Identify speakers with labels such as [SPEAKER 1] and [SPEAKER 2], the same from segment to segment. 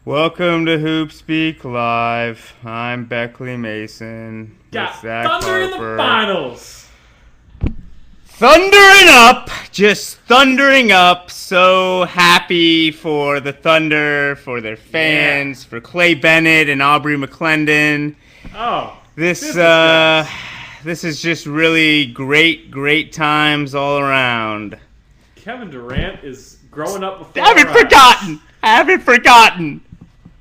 [SPEAKER 1] Welcome to HoopSpeak Live. I'm Beckley Mason.
[SPEAKER 2] Got
[SPEAKER 1] Zach
[SPEAKER 2] Thunder in the
[SPEAKER 1] Harper.
[SPEAKER 2] finals.
[SPEAKER 1] Thundering up, just thundering up. So happy for the Thunder, for their fans, for Clay Bennett and Aubrey McClendon.
[SPEAKER 2] Oh,
[SPEAKER 1] This is just really great times all around.
[SPEAKER 2] Kevin Durant is growing up before
[SPEAKER 1] Haven't
[SPEAKER 2] our eyes.
[SPEAKER 1] forgotten.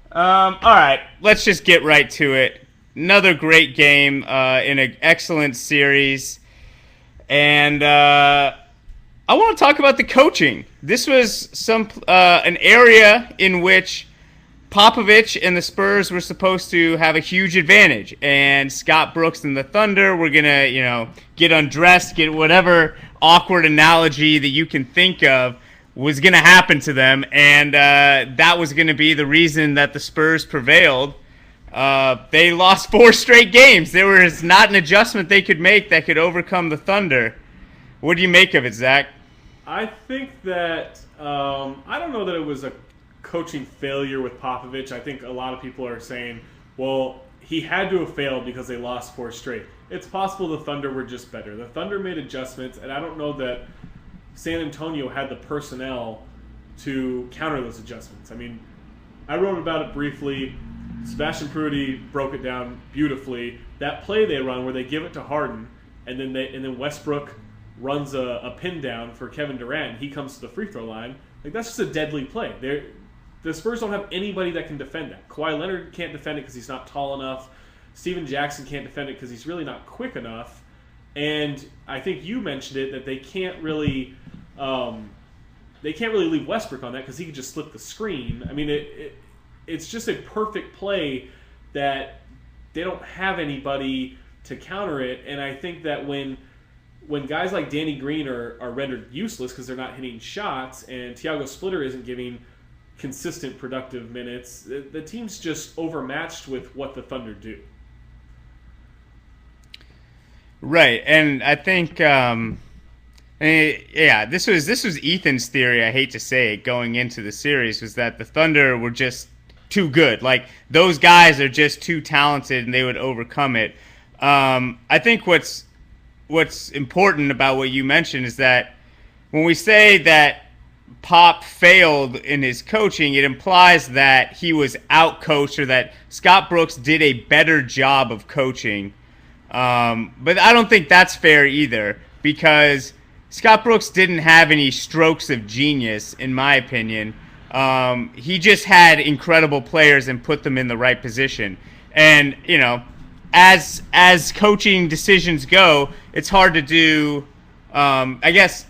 [SPEAKER 1] All right, let's just get right to it. Another great game in an excellent series. And I want to talk about the coaching. This was an area in which Popovich and the Spurs were supposed to have a huge advantage. And Scott Brooks and the Thunder were going to, get undressed, get whatever awkward analogy that you can think of was going to happen to them. And that was going to be the reason that the Spurs prevailed. They lost 4 straight games. There was not an adjustment they could make that could overcome the Thunder. What do you make of it, Zach?
[SPEAKER 2] I think that I don't know that it was a coaching failure with Popovich. I think a lot of people are saying, well, he had to have failed because they lost 4 straight. It's possible the Thunder were just better. The Thunder made adjustments, and I don't know that San Antonio had the personnel to counter those adjustments. I mean, I wrote about it briefly. Sebastian Prudy broke it down beautifully. That play they run where they give it to Harden, and then Westbrook runs a pin down for Kevin Durant. He comes to the free throw line. Like, that's just a deadly play. The Spurs don't have anybody that can defend that. Kawhi Leonard can't defend it because he's not tall enough. Steven Jackson can't defend it because he's really not quick enough. And I think you mentioned it that they can't really leave Westbrook on that because he could just slip the screen. I mean, it's just a perfect play that they don't have anybody to counter it. And I think that when guys like Danny Green are rendered useless because they're not hitting shots and Thiago Splitter isn't giving consistent productive minutes, the team's just overmatched with what the Thunder do.
[SPEAKER 1] Right, and I think, this was Ethan's theory. I hate to say it, going into the series, was that the Thunder were just too good. Like, those guys are just too talented, and they would overcome it. I think what's important about what you mentioned is that when we say that Pop failed in his coaching, it implies that he was out-coached or that Scott Brooks did a better job of coaching. But I don't think that's fair either, because Scott Brooks didn't have any strokes of genius, in my opinion. He just had incredible players and put them in the right position. And, as coaching decisions go, it's hard to do. I guess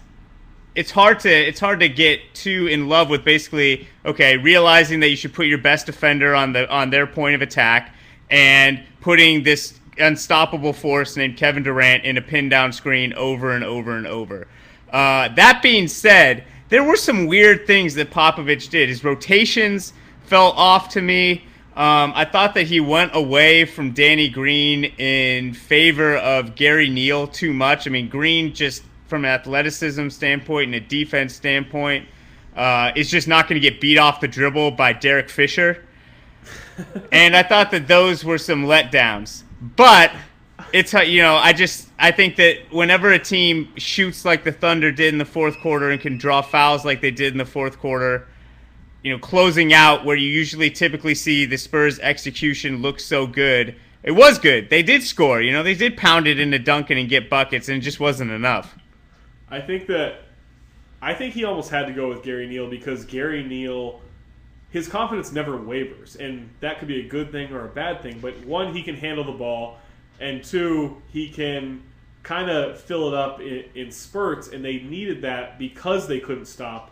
[SPEAKER 1] it's hard to get too in love with basically realizing that you should put your best defender on their point of attack and putting this unstoppable force named Kevin Durant in a pin down screen over and over and over. That being said, there were some weird things that Popovich did. His rotations fell off to me. I thought that he went away from Danny Green in favor of Gary Neal too much. I mean, Green, just from an athleticism standpoint and a defense standpoint, is just not going to get beat off the dribble by Derek Fisher. And I thought that those were some letdowns. But it's, I think that whenever a team shoots like the Thunder did in the fourth quarter and can draw fouls like they did in the fourth quarter, closing out where you usually typically see the Spurs execution look so good, it was good. They did score. They did pound it into Duncan and get buckets, and it just wasn't enough.
[SPEAKER 2] I think he almost had to go with Gary Neal because Gary Neal, his confidence never wavers, and that could be a good thing or a bad thing. But one, he can handle the ball, and two, he can kind of fill it up in spurts, and they needed that because they couldn't stop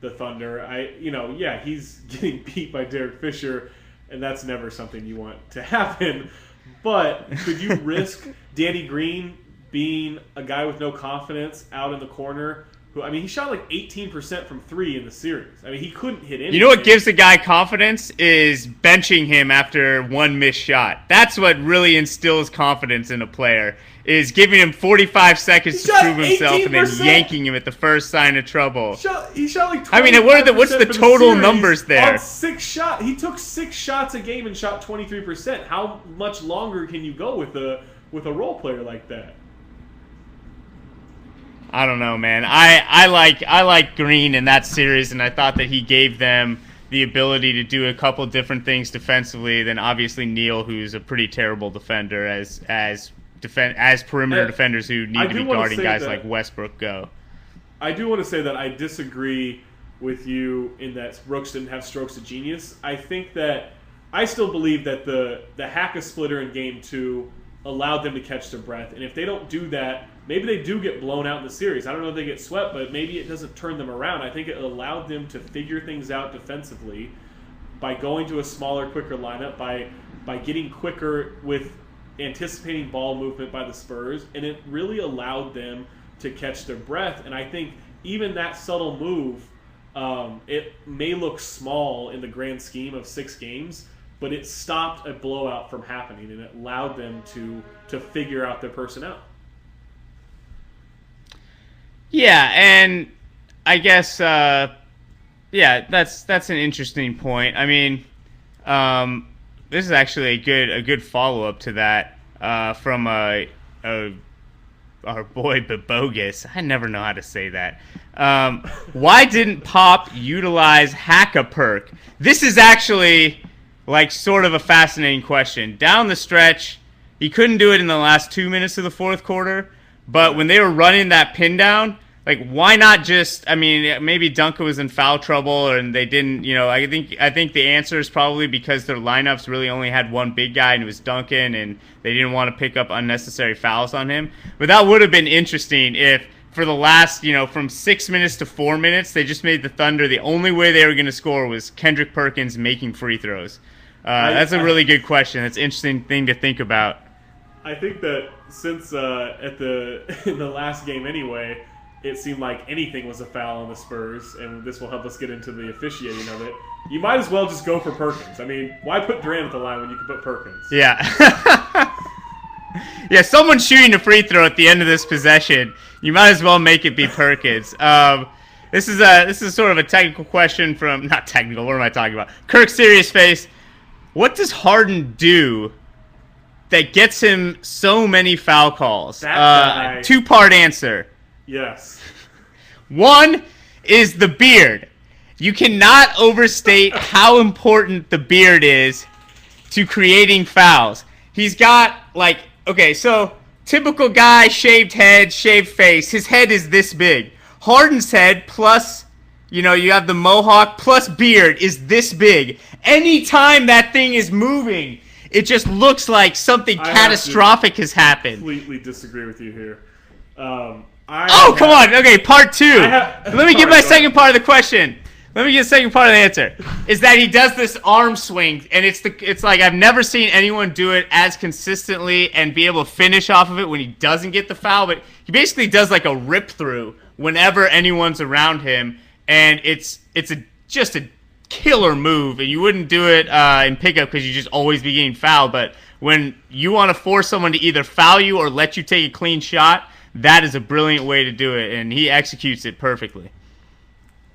[SPEAKER 2] the Thunder. He's getting beat by Derek Fisher, and that's never something you want to happen. But could you risk Danny Green being a guy with no confidence out in the corner who, I mean, he shot like 18% from 3 in the series. I mean, he couldn't hit anything.
[SPEAKER 1] You know what gives the guy confidence is benching him after one missed shot. That's what really instills confidence in a player, is giving him 45 seconds to prove himself and then yanking him at the first sign of trouble.
[SPEAKER 2] He shot like 25%
[SPEAKER 1] I mean, what's the total numbers there?
[SPEAKER 2] On 6 shots. He took 6 shots a game and shot 23%. How much longer can you go with a role player like that?
[SPEAKER 1] I don't know, man. I like Green in that series, and I thought that he gave them the ability to do a couple different things defensively than obviously Neal, who's a pretty terrible defender as perimeter defenders who need to be guarding guys like Westbrook go.
[SPEAKER 2] I do want to say that I disagree with you in that Brooks didn't have strokes of genius. I think that I still believe that the hack-a-splitter in Game 2 allowed them to catch their breath, and if they don't do that, maybe they do get blown out in the series. I don't know if they get swept, but maybe it doesn't turn them around. I think it allowed them to figure things out defensively by going to a smaller, quicker lineup, by getting quicker with anticipating ball movement by the Spurs, and it really allowed them to catch their breath. And I think even that subtle move, it may look small in the grand scheme of 6 games, but it stopped a blowout from happening, and it allowed them to figure out their personnel.
[SPEAKER 1] Yeah, and I guess that's an interesting point. I mean, this is actually a good follow up to that from our boy Bobogus. I never know how to say that. Why didn't Pop utilize Hack-a-Perk? This is actually like sort of a fascinating question. Down the stretch, he couldn't do it in the last 2 minutes of the fourth quarter, but when they were running that pin down, like, why not just, I mean, maybe Duncan was in foul trouble and they didn't, I think the answer is probably because their lineups really only had one big guy, and it was Duncan, and they didn't want to pick up unnecessary fouls on him. But that would have been interesting if for the last, from 6 minutes to 4 minutes, they just made the Thunder, the only way they were going to score was Kendrick Perkins making free throws. That's a really good question. That's an interesting thing to think about.
[SPEAKER 2] I think that since in the last game anyway, it seemed like anything was a foul on the Spurs, and this will help us get into the officiating of it. You might as well just go for Perkins. I mean, why put Durant at the line when you can put Perkins?
[SPEAKER 1] Yeah. Yeah, someone's shooting a free throw at the end of this possession. You might as well make it be Perkins. This is sort of a technical question from, not technical, what am I talking about? Kirk Serious Face. What does Harden do that gets him so many foul calls? Two-part answer.
[SPEAKER 2] Yes.
[SPEAKER 1] One is the beard. You cannot overstate how important the beard is to creating fouls. He's got, so typical guy, shaved head, shaved face. His head is this big. Harden's head plus, you have the mohawk plus beard is this big. Anytime that thing is moving, it just looks like something catastrophic has happened.
[SPEAKER 2] I completely disagree with you here.
[SPEAKER 1] Come on. Okay, part 2. Let me get my second part of the question. Let me get the second part of the answer. Is that he does this arm swing, and it's like I've never seen anyone do it as consistently and be able to finish off of it when he doesn't get the foul, but he basically does like a rip through whenever anyone's around him, and it's just a killer move, and you wouldn't do it in pickup because you just always be getting fouled, but when you want to force someone to either foul you or let you take a clean shot, that is a brilliant way to do it, and he executes it perfectly.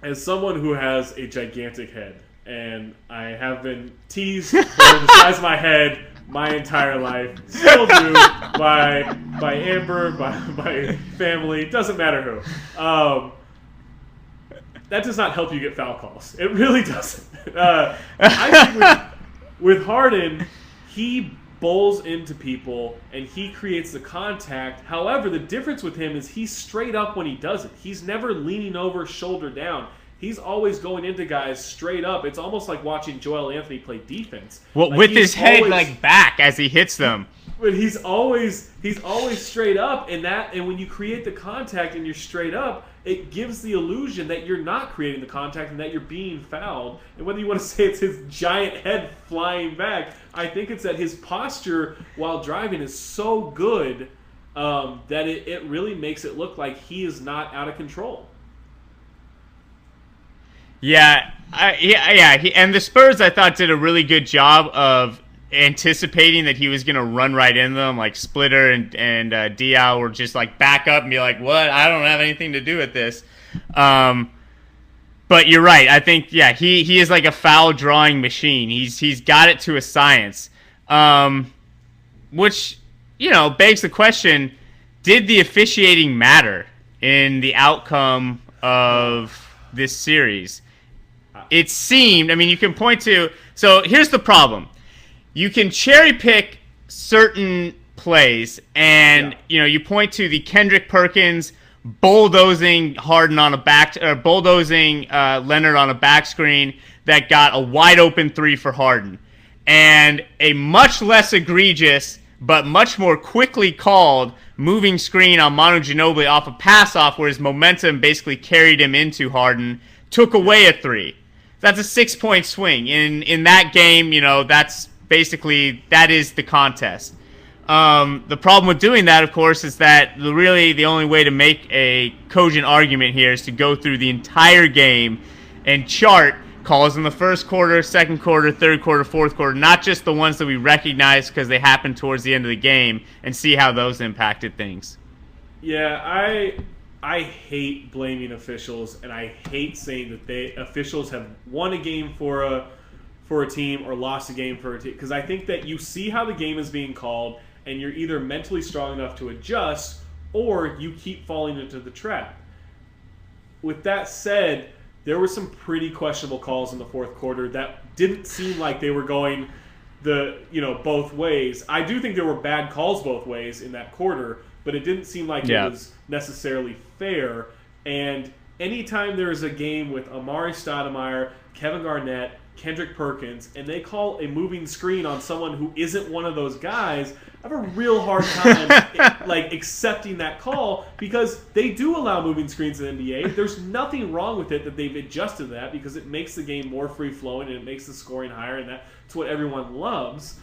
[SPEAKER 2] As someone who has a gigantic head, and I have been teased for the size of my head my entire life, still do, by Amber, by family, doesn't matter who. That does not help you get foul calls. It really doesn't. I think with Harden, he bowls into people and he creates the contact. However, the difference with him is he's straight up when he does it. He's never leaning over, shoulder down. He's always going into guys straight up. It's almost like watching Joel Anthony play defense.
[SPEAKER 1] Well, with his head back as he hits them.
[SPEAKER 2] But he's always straight up, and when you create the contact and you're straight up, it gives the illusion that you're not creating the contact and that you're being fouled. And whether you want to say it's his giant head flying back, I think it's that his posture while driving is so good that it really makes it look like he is not out of control.
[SPEAKER 1] And the Spurs, I thought, did a really good job of anticipating that he was going to run right into them. Like Splitter and Diaw were just like back up and be like, "What? I don't have anything to do with this." But you're right. I think he is like a foul drawing machine. He's got it to a science, which begs the question: did the officiating matter in the outcome of this series? It seemed. I mean, you can point to. So here's the problem: you can cherry pick certain plays, and you point to the Kendrick Perkins bulldozing Harden on a bulldozing Leonard on a back screen that got a wide open three for Harden, and a much less egregious but much more quickly called moving screen on Manu Ginobili off a pass off where his momentum basically carried him into Harden, took away a three. That's a 6-point swing. In that game, that is the contest. The problem with doing that, of course, is that really the only way to make a cogent argument here is to go through the entire game and chart calls in the first quarter, second quarter, third quarter, fourth quarter, not just the ones that we recognize because they happened towards the end of the game, and see how those impacted things.
[SPEAKER 2] Yeah, I hate blaming officials, and I hate saying that officials have won a game for a team or lost a game for a team, because I think that you see how the game is being called, and you're either mentally strong enough to adjust, or you keep falling into the trap. With that said, there were some pretty questionable calls in the fourth quarter that didn't seem like they were going both ways. I do think there were bad calls both ways in that quarter, but it didn't seem like it was necessarily fair. And anytime there is a game with Amari Stoudemire, Kevin Garnett, Kendrick Perkins, and they call a moving screen on someone who isn't one of those guys, I have a real hard time accepting that call, because they do allow moving screens in the NBA. There's nothing wrong with it that they've adjusted that, because it makes the game more free-flowing and it makes the scoring higher, and that's what everyone loves.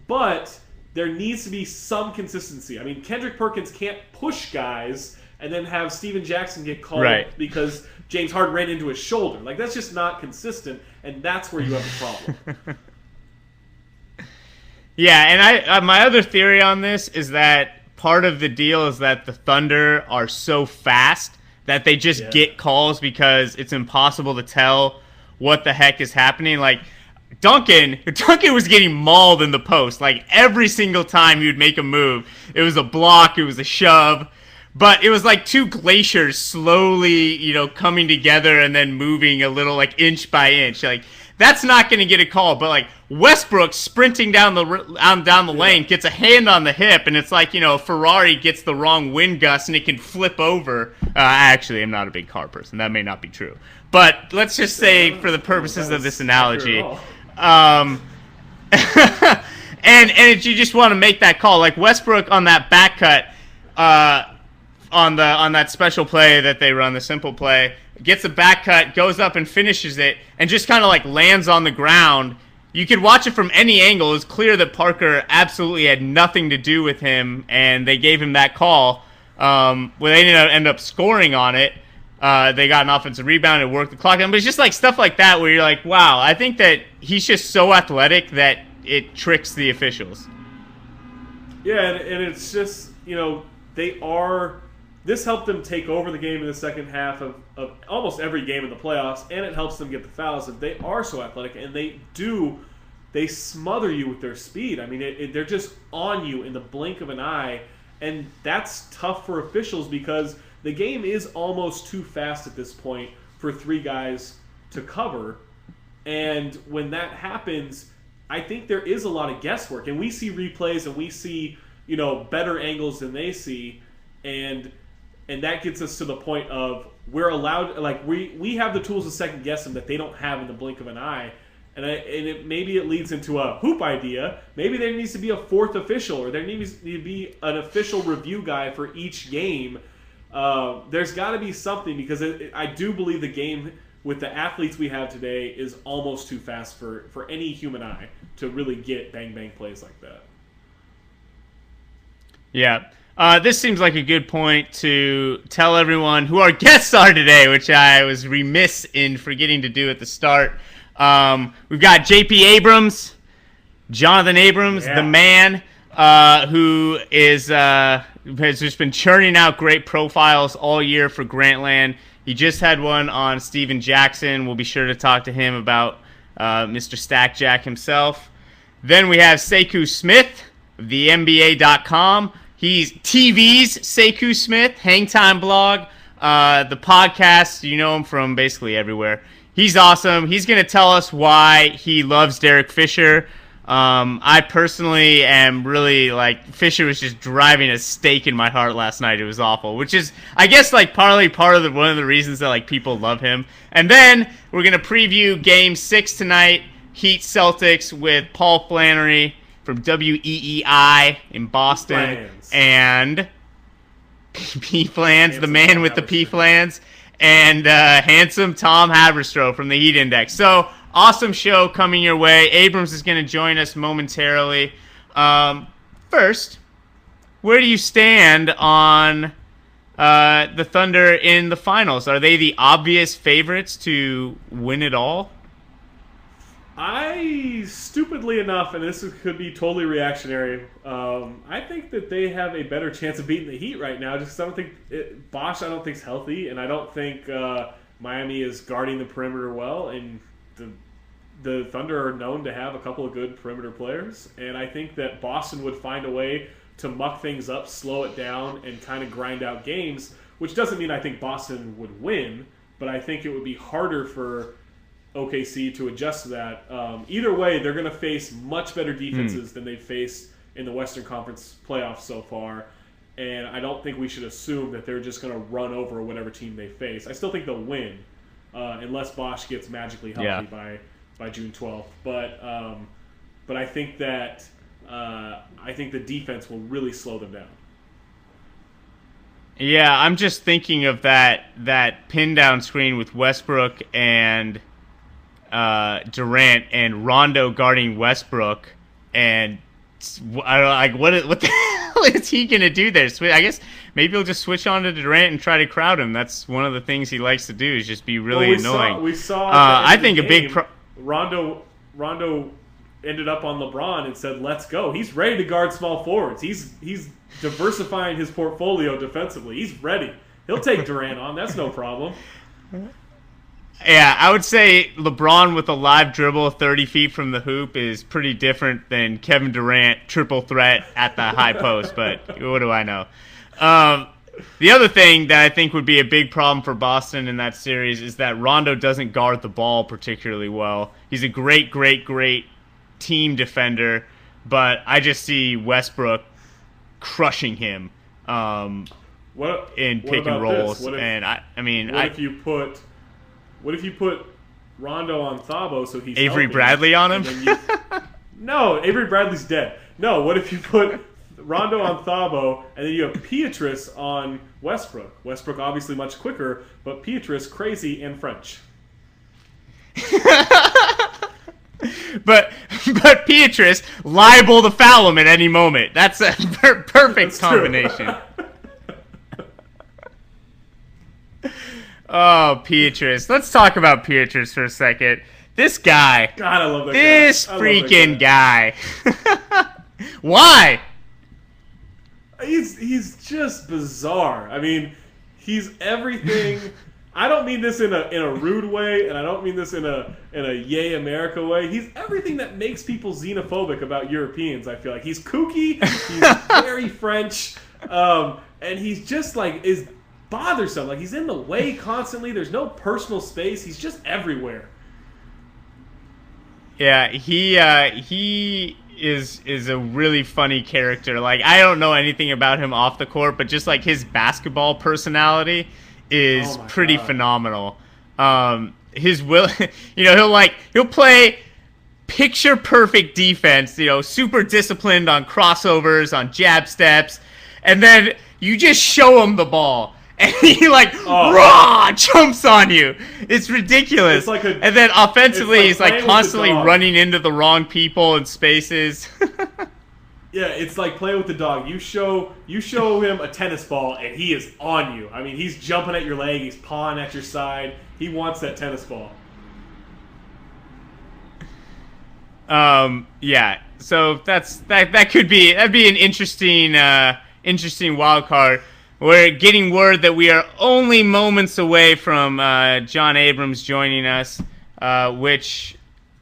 [SPEAKER 2] But there needs to be some consistency. I mean, Kendrick Perkins can't push guys and then have Steven Jackson get called because James Harden ran into his shoulder. Like, that's just not consistent, and that's where you have a problem.
[SPEAKER 1] Yeah, and my other theory on this is that part of the deal is that the Thunder are so fast that they just get calls because it's impossible to tell what the heck is happening. Like, Duncan was getting mauled in the post. Like, every single time he would make a move, it was a block, it was a shove. But it was like two glaciers slowly, coming together and then moving a little, like, inch by inch. Like, that's not going to get a call. But, like, Westbrook sprinting down the lane gets a hand on the hip, and it's like, Ferrari gets the wrong wind gust and it can flip over. Actually, I'm not a big car person. That may not be true. But let's just say, for the purposes of this analogy, and you just want to make that call. Like, Westbrook on that back cut, on that special play that they run, the simple play, gets a back cut, goes up and finishes it, and just kind of like lands on the ground. You could watch it from any angle. It's clear that Parker absolutely had nothing to do with him, and they gave him that call. Well, they didn't end up scoring on it. They got an offensive rebound and worked the clock down. But it's just like stuff like that where you're like, wow, I think that he's just so athletic that it tricks the officials.
[SPEAKER 2] Yeah, and it's just, this helped them take over the game in the second half of almost every game in the playoffs, and it helps them get the fouls. If they are so athletic, and they smother you with their speed. I mean, they're just on you in the blink of an eye, and that's tough for officials because the game is almost too fast at this point for three guys to cover. And when that happens, I think there is a lot of guesswork. And we see replays and we see, better angles than they see. And that gets us to the point of we're allowed, like, we have the tools to second guess them that they don't have in the blink of an eye. And maybe it leads into a hoop idea. Maybe there needs to be a fourth official, or there needs to be an official review guy for each game. There's got to be something, because I do believe the game with the athletes we have today is almost too fast for any human eye to really get bang-bang plays like that.
[SPEAKER 1] Yeah. This seems like a good point to tell everyone who our guests are today, which I was remiss in forgetting to do at the start. We've got J.P. Abrams, Jonathan Abrams, the man, who has just been churning out great profiles all year for Grantland. He just had one on Steven Jackson. We'll be sure to talk to him about Mr. Stackjack himself. Then we have Sekou Smith of the NBA.com. He's TV's Sekou Smith, Hangtime blog, the podcast. You know him from basically everywhere. He's awesome. He's going to tell us why he loves Derek Fisher. I personally am really Fisher was just driving a stake in my heart last night. It was awful, which is, I guess, partly one of the reasons that people love him. And then we're going to preview Game 6 tonight, Heat Celtics, with Paul Flannery from WEEI in Boston, and P-Flans, the man with the P-Flans, and handsome Tom Haberstroh from the Heat Index. So, awesome show coming your way. Abrams is going to join us momentarily. First, where do you stand on the Thunder in the finals? Are they the obvious favorites to win it all?
[SPEAKER 2] Stupidly enough, and this could be totally reactionary, I think that they have a better chance of beating the Heat right now. Just I don't think Bosch. I don't think is healthy, and I don't think Miami is guarding the perimeter well. And the Thunder are known to have a couple of good perimeter players, and I think that Boston would find a way to muck things up, slow it down, and kind of grind out games. Which doesn't mean I think Boston would win, but I think it would be harder for OKC to adjust to that. Either way, they're going to face much better defenses than they've faced in the Western Conference playoffs so far, and I don't think we should assume that they're just going to run over whatever team they face. I still think they'll win, unless Bosch gets magically healthy by June 12th. But I think that the defense will really slow them down.
[SPEAKER 1] Yeah, I'm just thinking of that pin down screen with Westbrook and Durant and Rondo guarding Westbrook, and I don't what the hell is he gonna do there? I guess maybe he'll just switch on to Durant and try to crowd him. That's one of the things he likes to do, is just be really annoying.
[SPEAKER 2] We saw.
[SPEAKER 1] I think a big
[SPEAKER 2] Rondo ended up on LeBron and said, "Let's go." He's ready to guard small forwards. He's diversifying his portfolio defensively. He's ready. He'll take Durant on. That's no problem.
[SPEAKER 1] Yeah, I would say LeBron with a live dribble 30 feet from the hoop is pretty different than Kevin Durant triple threat at the high post, but what do I know? The other thing that I think would be a big problem for Boston in that series is that Rondo doesn't guard the ball particularly well. He's a great team defender, but I just see Westbrook crushing him in pick and rolls. What
[SPEAKER 2] if you put Rondo on Thabo so he's
[SPEAKER 1] Avery Bradley on him?
[SPEAKER 2] No, Avery Bradley's dead. No, what if you put Rondo on Thabo and then you have Pietrus on Westbrook? Westbrook obviously much quicker, but Pietrus crazy and French.
[SPEAKER 1] But Pietrus liable to foul him at any moment. That's a perfect combination. Oh, Pietrus. Let's talk about Pietrus for a second. This guy.
[SPEAKER 2] God, I love that
[SPEAKER 1] this
[SPEAKER 2] guy.
[SPEAKER 1] Freaking guy. Why?
[SPEAKER 2] He's just bizarre. I mean, he's everything. I don't mean this in a rude way, and I don't mean this in a yay America way. He's everything that makes people xenophobic about Europeans. I feel like he's kooky. He's very French, and he's just is bothersome. He's in the way constantly. There's no personal space. He's just everywhere.
[SPEAKER 1] Yeah, he is a really funny character. I don't know anything about him off the court, but just his basketball personality is pretty phenomenal. His will, he'll play picture perfect defense, super disciplined on crossovers, on jab steps, and then you just show him the ball and he raw jumps on you. It's ridiculous. And then offensively, he's constantly running into the wrong people and spaces.
[SPEAKER 2] Yeah, it's like playing with the dog. You show him a tennis ball and he is on you. I mean, he's jumping at your leg, he's pawing at your side. He wants that tennis ball.
[SPEAKER 1] Yeah. So that could be that'd be an interesting wild card. We're getting word that we are only moments away from John Abrams joining us, which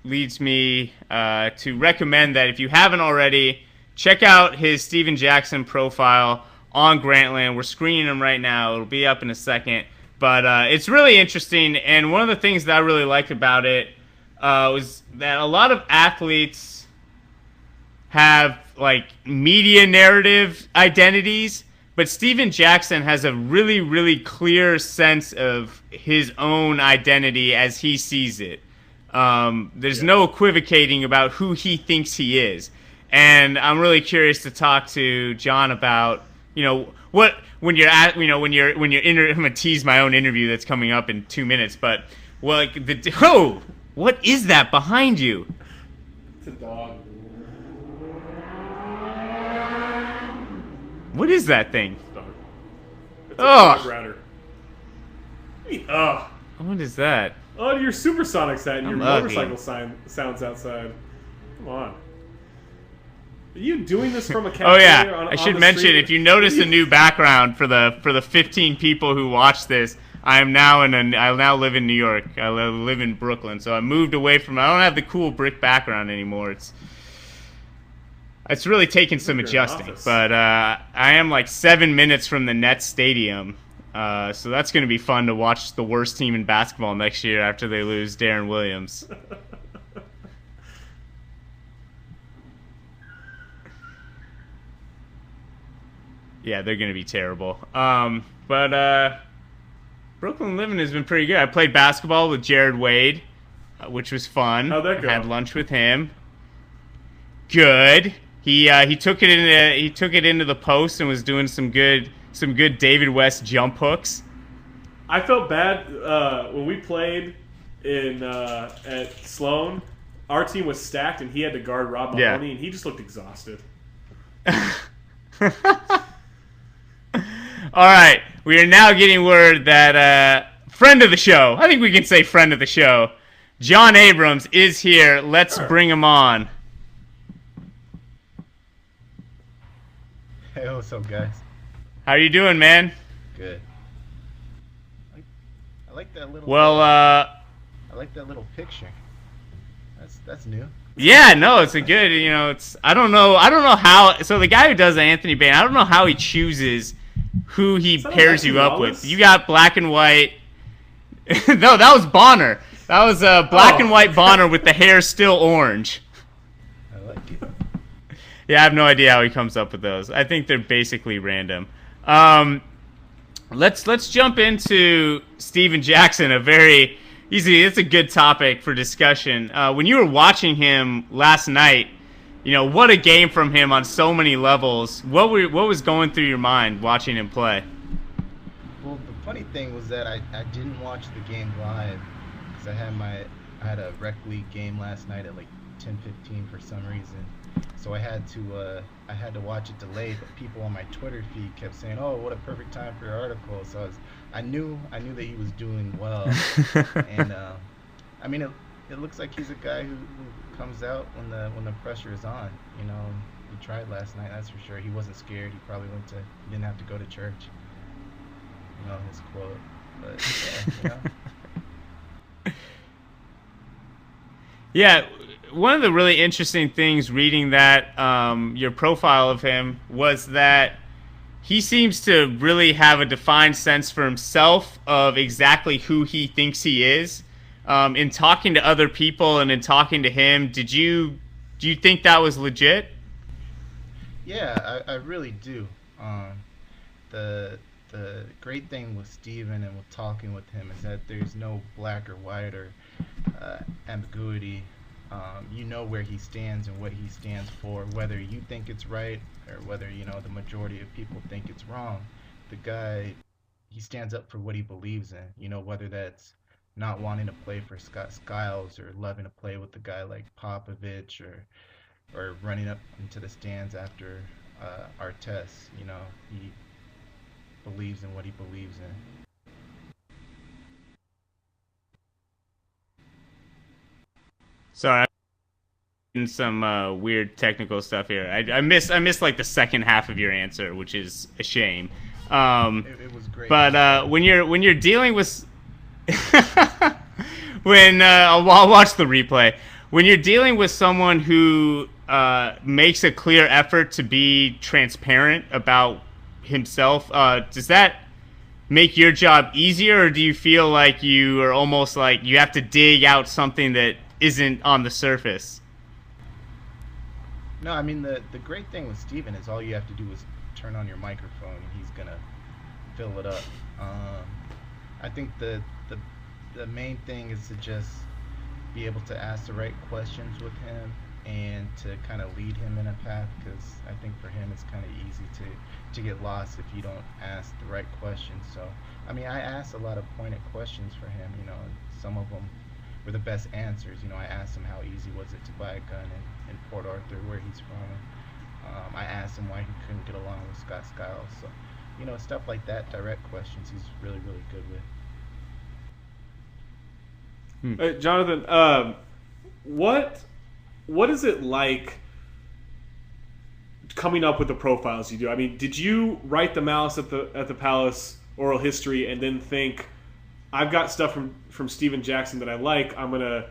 [SPEAKER 1] leads me to recommend that if you haven't already, check out his Steven Jackson profile on Grantland. We're screening him right now. It'll be up in a second. But it's really interesting, and one of the things that I really liked about it was that a lot of athletes have like media narrative identities, but Steven Jackson has a really, really clear sense of his own identity as he sees it. There's no equivocating about who he thinks he is, and I'm really curious to talk to John about what when you're at I'm gonna tease my own interview that's coming up in 2 minutes, but what is that behind you?
[SPEAKER 2] It's a dog.
[SPEAKER 1] What is that thing?
[SPEAKER 2] It's a dog. It's a
[SPEAKER 1] Oh,
[SPEAKER 2] dog router. Oh.
[SPEAKER 1] what is that?
[SPEAKER 2] Oh, your supersonic side and your
[SPEAKER 1] I'm ugly.
[SPEAKER 2] motorcycle sounds outside. Come on. Are you doing this from a cafe?
[SPEAKER 1] Oh yeah,
[SPEAKER 2] on
[SPEAKER 1] I should
[SPEAKER 2] the
[SPEAKER 1] mention
[SPEAKER 2] street?
[SPEAKER 1] if you notice a new background for the 15 people who watch this, I now live in New York. I live in Brooklyn, so I moved away from. I don't have the cool brick background anymore. It's really taken some
[SPEAKER 2] You're in
[SPEAKER 1] adjusting,
[SPEAKER 2] office.
[SPEAKER 1] but I am like 7 minutes from the Nets stadium, so that's going to be fun to watch the worst team in basketball next year after they lose Darren Williams. Yeah, they're going to be terrible. But Brooklyn living has been pretty good. I played basketball with Jared Wade, which was fun.
[SPEAKER 2] How'd that go?
[SPEAKER 1] I had lunch with him. Good. He took it into the post and was doing some good David West jump hooks.
[SPEAKER 2] I felt bad when we played in at Sloan. Our team was stacked, and he had to guard Rob Mahoney, and he just looked exhausted.
[SPEAKER 1] All right, we are now getting word that friend of the show, I think we can say friend of the show, John Abrams is here. Let's bring him on.
[SPEAKER 3] Hey, what's up, guys?
[SPEAKER 1] How are you doing, man?
[SPEAKER 3] Good. I like that little.
[SPEAKER 1] Well,
[SPEAKER 3] I like that little picture. That's new.
[SPEAKER 1] yeah, no, it's a good. I don't know how. So the guy who does Anthony Bain, I don't know how he chooses who he
[SPEAKER 2] Is that
[SPEAKER 1] pairs
[SPEAKER 2] Alexi
[SPEAKER 1] you up
[SPEAKER 2] Wallace?
[SPEAKER 1] with. You got black and white. No, that was Bonner. That was black and white Bonner with the hair still orange.
[SPEAKER 3] I like it.
[SPEAKER 1] Yeah, I have no idea how he comes up with those. I think they're basically random. Let's jump into Steven Jackson. It's a good topic for discussion. When you were watching him last night, what a game from him on so many levels. What was going through your mind watching him play?
[SPEAKER 3] Well, the funny thing was that I didn't watch the game live because I had a rec league game last night at like 10:15 for some reason. So I had to watch it delayed, but people on my Twitter feed kept saying, "Oh, what a perfect time for your article." So I knew that he was doing well, and I mean it looks like he's a guy who comes out when the pressure is on. He tried last night, that's for sure. He wasn't scared. He probably he didn't have to go to church. His quote. But yeah.
[SPEAKER 1] Yeah, one of the really interesting things reading that your profile of him was that he seems to really have a defined sense for himself of exactly who he thinks he is. In talking to other people and in talking to him, do you think that was legit?
[SPEAKER 3] Yeah, I really do. The great thing with Steven and with talking with him is that there's no black or white or ambiguity. You know where he stands and what he stands for, whether you think it's right or whether the majority of people think it's wrong. The guy, he stands up for what he believes in. Whether that's not wanting to play for Scott Skiles or loving to play with a guy like Popovich or or running up into the stands after our tests. He believes in what he believes in.
[SPEAKER 1] Sorry, I'm in some weird technical stuff here. I missed like the second half of your answer, which is a shame.
[SPEAKER 3] It was great.
[SPEAKER 1] But when you're dealing with when I'll watch the replay. When you're dealing with someone who makes a clear effort to be transparent about himself, does that make your job easier, or do you feel like you are almost like you have to dig out something that isn't on the surface?
[SPEAKER 3] No, I mean the great thing with Steven is all you have to do is turn on your microphone and he's gonna fill it up. I think the main thing is to just be able to ask the right questions with him and to kind of lead him in a path, because I think for him it's kind of easy to get lost if you don't ask the right questions. So I mean, I asked a lot of pointed questions for him, and some of them were the best answers. I asked him how easy was it to buy a gun in Port Arthur, where he's from. I asked him why he couldn't get along with Scott Skiles. So stuff like that, direct questions, he's really, really good with.
[SPEAKER 2] Jonathan, what is it like coming up with the profiles you do? I mean, did you write the Malice at the Palace oral history and then think, I've got stuff from Steven Jackson that I like, I'm gonna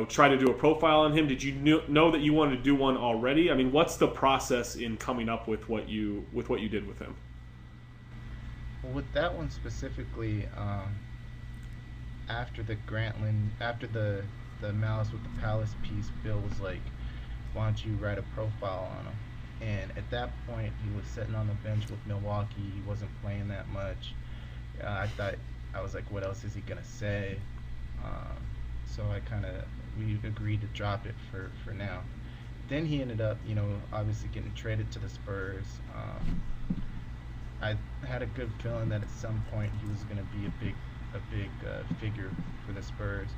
[SPEAKER 2] try to do a profile on him? Did you know that you wanted to do one already? I mean, what's the process in coming up with what you did with him?
[SPEAKER 3] Well, with that one specifically, after the Malice with the Palace piece, Bill was like, why don't you write a profile on him? And at that point, he was sitting on the bench with Milwaukee. He wasn't playing that much. I was like, what else is he gonna say? So we agreed to drop it for now. Then he ended up, obviously getting traded to the Spurs. I had a good feeling that at some point he was going to be a big figure for the Spurs.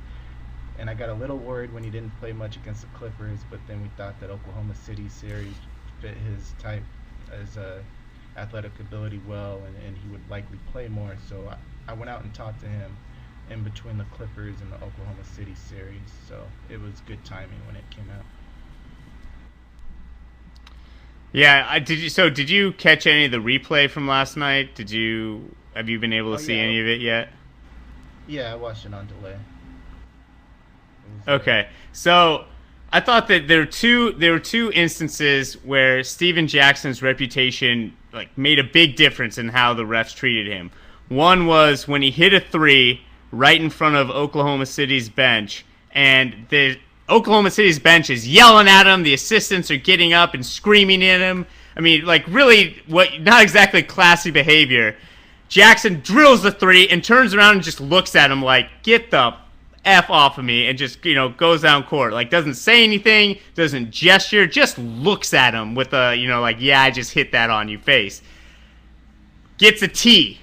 [SPEAKER 3] And I got a little worried when he didn't play much against the Clippers, but then we thought that Oklahoma City series fit his type as athletic ability well, and he would likely play more. So I went out and talked to him in between the Clippers and the Oklahoma City series. So it was good timing when it came out.
[SPEAKER 1] Yeah, did you catch any of the replay from last night? Have you been able to see any of it yet?
[SPEAKER 3] Yeah, I watched it on delay.
[SPEAKER 1] Okay, so I thought that there were two instances where Steven Jackson's reputation made a big difference in how the refs treated him. One was when he hit a three right in front of Oklahoma City's bench, and the Oklahoma City's bench is yelling at him. The assistants are getting up and screaming at him. I mean, really, not exactly classy behavior. Jackson drills the three and turns around and just looks at him like, get the F off of me, and just, goes down court. Doesn't say anything, doesn't gesture, just looks at him with a, yeah, I just hit that on you face. Gets a tee.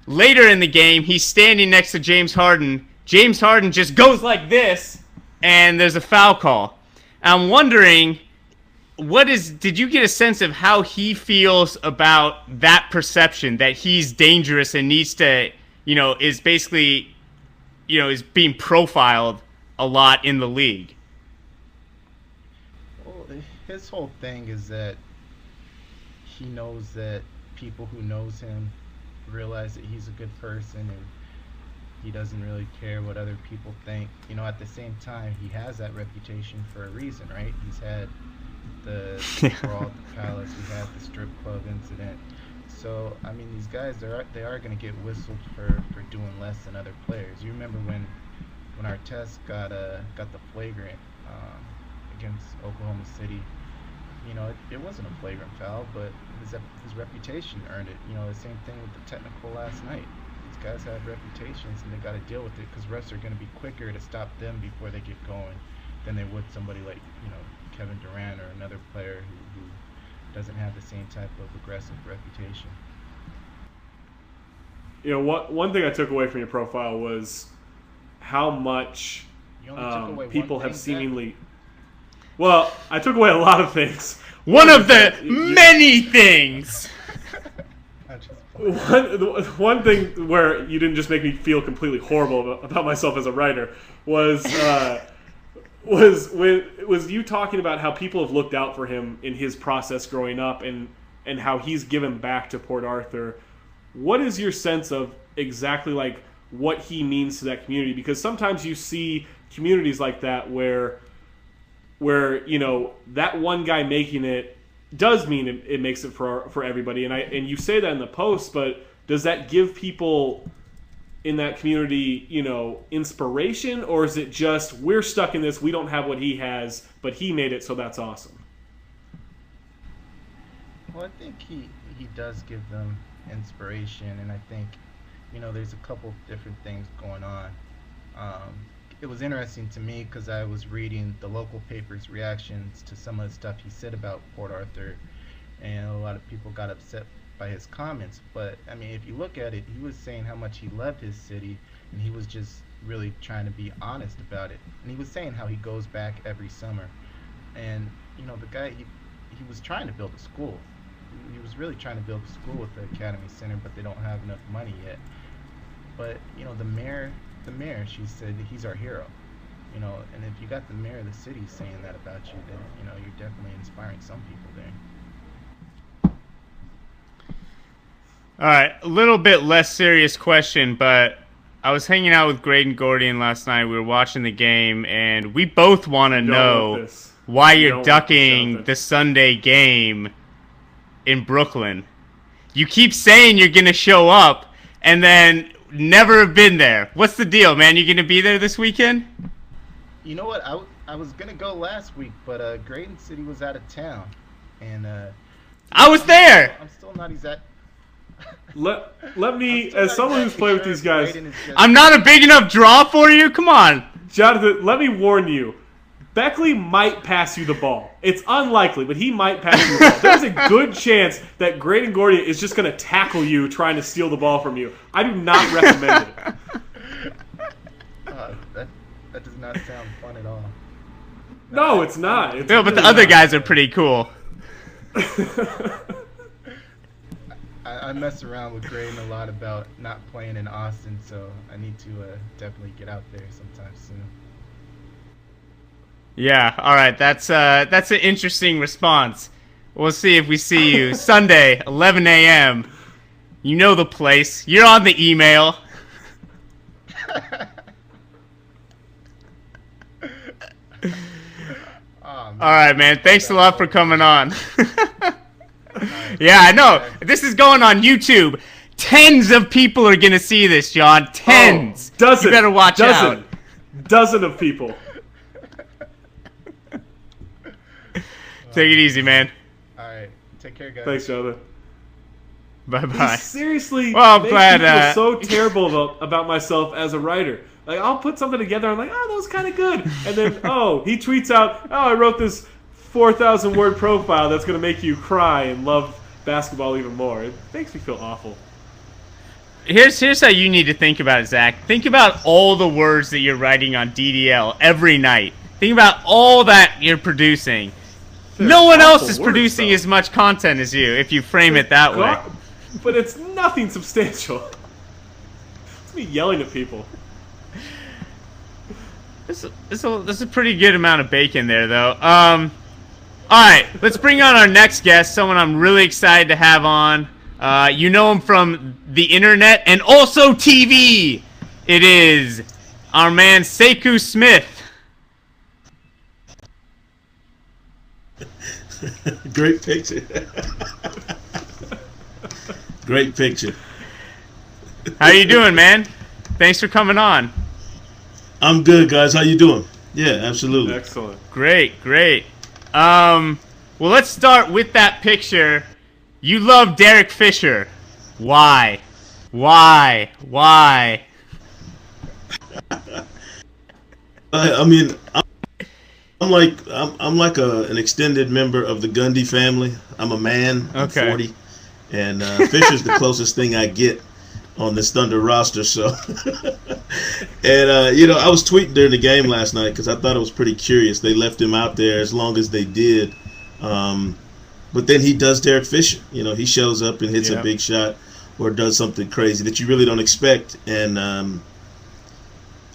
[SPEAKER 1] Later in the game, he's standing next to James Harden. James Harden just goes like this, and there's a foul call. I'm wondering, did you get a sense of how he feels about that perception that he's dangerous and needs to, is basically, is being profiled a lot in the league?
[SPEAKER 3] Well, his whole thing is that he knows that people who knows him realize that he's a good person, and he doesn't really care what other people think. At the same time, he has that reputation for a reason, right? He's had the brawl at the Palace, he had the strip club incident. So, I mean, these guys, they are going to get whistled for doing less than other players. You remember when Artest got the flagrant against Oklahoma City. It wasn't a flagrant foul, but his reputation earned it. The same thing with the technical last night. These guys have reputations, and they got to deal with it, because refs are going to be quicker to stop them before they get going than they would somebody like Kevin Durant or another player who doesn't have the same type of aggressive reputation.
[SPEAKER 2] One thing I took away from your profile was how much people have seemingly. Well, I took away a lot of things.
[SPEAKER 1] One of the many things.
[SPEAKER 2] One thing where you didn't just make me feel completely horrible about myself as a writer was you talking about how people have looked out for him in his process growing up and how he's given back to Port Arthur. What is your sense of exactly like what he means to that community? Because sometimes you see communities like that where you know that one guy making it does mean it makes it for everybody, and you say that in the post, but does that give people in that community, you know, inspiration, or is it just we're stuck in this, we don't have what he has, but he made it, so that's awesome?
[SPEAKER 3] Well, I think he does give them inspiration, and I think, you know, there's a couple different things going on. It was interesting to me because I was reading the local paper's reactions to some of the stuff he said about Port Arthur, and a lot of people got upset by his comments. But I mean, if you look at it, he was saying how much he loved his city, and he was just really trying to be honest about it. And he was saying how he goes back every summer, and you know, the guy he was trying to build a school. He was really trying to build a school with the Academy Center, but they don't have enough money yet. But you know, the mayor, she said he's our hero. You know, and if you got the mayor of the city saying that about you, then you know you're definitely inspiring some people there.
[SPEAKER 1] All right, a little bit less serious question, but I was hanging out with Graydon Gordian last night. We were watching the game, and we both want to know why you're ducking the Sunday game in Brooklyn. You keep saying you're going to show up, and then never have been there. What's the deal, man? You going to be there this weekend?
[SPEAKER 3] You know what? I was going to go last week, but Graydon City was out of town, and
[SPEAKER 1] I was there.
[SPEAKER 3] I'm still not exact.
[SPEAKER 2] Let me, as someone who's played with these guys,
[SPEAKER 1] I'm not a big enough draw for you. Come on,
[SPEAKER 2] Jonathan. Let me warn you. Beckley might pass you the ball. It's unlikely, but he might pass you the ball. There's a good chance that Graydon Gordian is just going to tackle you trying to steal the ball from you. I do not recommend it.
[SPEAKER 3] That does not sound fun at all.
[SPEAKER 2] No, it's not. It's
[SPEAKER 1] no, but the other guys are pretty cool.
[SPEAKER 3] I mess around with Graydon a lot about not playing in Austin, so I need to definitely get out there sometime soon.
[SPEAKER 1] Yeah, all right. That's an interesting response. We'll see if we see you Sunday, 11 a.m. You know the place. You're on the email. All right, man. Thanks a lot for coming on. Yeah, I know. This is going on YouTube. Tens of people are going to see this, John. Tens. You better watch out.
[SPEAKER 2] Dozen of people.
[SPEAKER 1] Take it easy, man.
[SPEAKER 3] All right. Take care, guys.
[SPEAKER 2] Thanks, Jonathan.
[SPEAKER 1] Bye-bye.
[SPEAKER 2] Seriously,
[SPEAKER 1] well, I'm
[SPEAKER 2] makes
[SPEAKER 1] glad,
[SPEAKER 2] me feel so terrible about myself as a writer. Like, I'll put something together, I'm like, oh, that was kind of good. And then, he tweets out, I wrote this 4,000-word profile that's going to make you cry and love basketball even more. It makes me feel awful.
[SPEAKER 1] Here's how you need to think about it, Zach. Think about all the words that you're writing on DDL every night. Think about all that you're producing. No one else is producing as much content as you, if you frame it that way.
[SPEAKER 2] But it's nothing substantial. It's me yelling at people.
[SPEAKER 1] This is a pretty good amount of bacon there, though. All right, let's bring on our next guest, someone I'm really excited to have on. You know him from the internet and also TV. It is our man Sekou Smith.
[SPEAKER 4] Great picture. Great picture.
[SPEAKER 1] How you doing, man? Thanks for coming on.
[SPEAKER 4] I'm good, guys. How you doing? Yeah, absolutely.
[SPEAKER 2] Excellent.
[SPEAKER 1] Great. Well, let's start with that picture. You love Derek Fisher. Why?
[SPEAKER 4] I mean, I'm like an extended member of the Gundy family. I'm a man. I'm 40, and Fisher's the closest thing I get on this Thunder roster. So And I was tweeting during the game last night because I thought it was pretty curious. They left him out there as long as they did, but then he does Derek Fisher. He shows up and hits a big shot or does something crazy that you really don't expect. And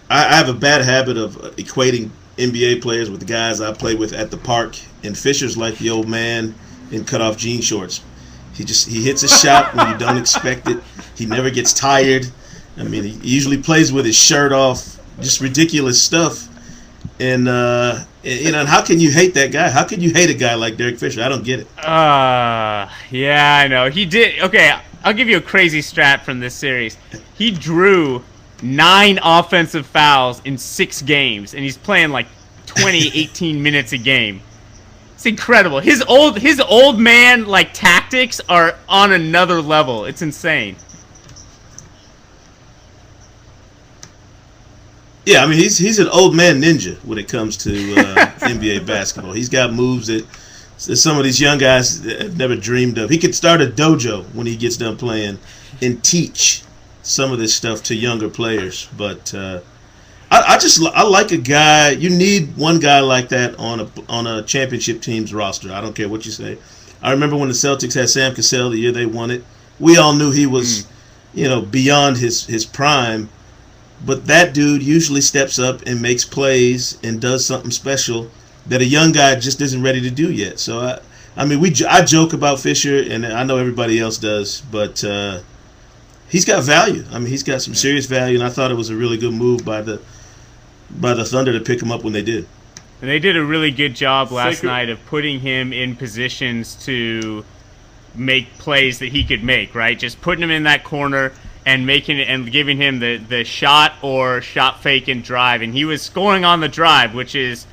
[SPEAKER 4] I have a bad habit of equating NBA players with the guys I play with at the park, and Fisher's like the old man in cut-off jean shorts. He hits a shot when you don't expect it. He never gets tired. I mean, he usually plays with his shirt off, just ridiculous stuff. And and how can you hate that guy? How can you hate a guy like Derek Fisher? I don't get it.
[SPEAKER 1] Yeah, I know. He did. Okay, I'll give you a crazy stat from this series. He drew 9 offensive fouls in 6 games, and he's playing like 18 minutes a game. It's incredible. His old man like tactics are on another level. It's insane.
[SPEAKER 4] Yeah, I mean he's an old man ninja when it comes to NBA basketball. He's got moves that some of these young guys have never dreamed of. He could start a dojo when he gets done playing and teach some of this stuff to younger players. But I like a guy. You need one guy like that on a championship team's roster. I don't care what you say. I remember when the Celtics had Sam Cassell the year they won it. We all knew he was, beyond his prime. But that dude usually steps up and makes plays and does something special that a young guy just isn't ready to do yet. So I joke about Fisher, and I know everybody else does, but he's got value. I mean, he's got some serious value, and I thought it was a really good move by the Thunder to pick him up when they did.
[SPEAKER 1] And they did a really good job last night of putting him in positions to make plays that he could make, right? Just putting him in that corner and making it and giving him the shot or shot fake and drive. And he was scoring on the drive, which is,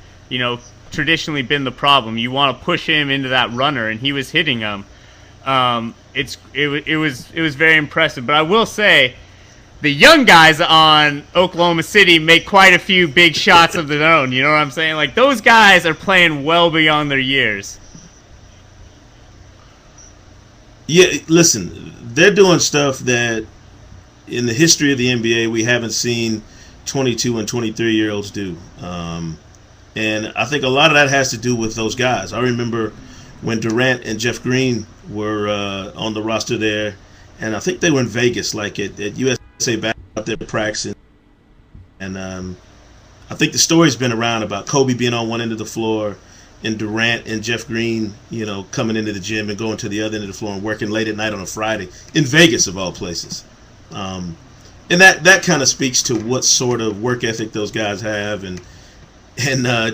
[SPEAKER 1] traditionally been the problem. You want to push him into that runner, and he was hitting them. It was very impressive. But I will say, the young guys on Oklahoma City make quite a few big shots of their own. You know what I'm saying? Like, those guys are playing well beyond their years.
[SPEAKER 4] Yeah, listen, they're doing stuff that in the history of the NBA we haven't seen 22 and 23-year-olds do. And I think a lot of that has to do with those guys. I remember when Durant and Jeff Green were on the roster there, and I think they were in Vegas, like at USA back out there practicing. And I think the story's been around about Kobe being on one end of the floor and Durant and Jeff Green, coming into the gym and going to the other end of the floor and working late at night on a Friday in Vegas, of all places. And that kind of speaks to what sort of work ethic those guys have and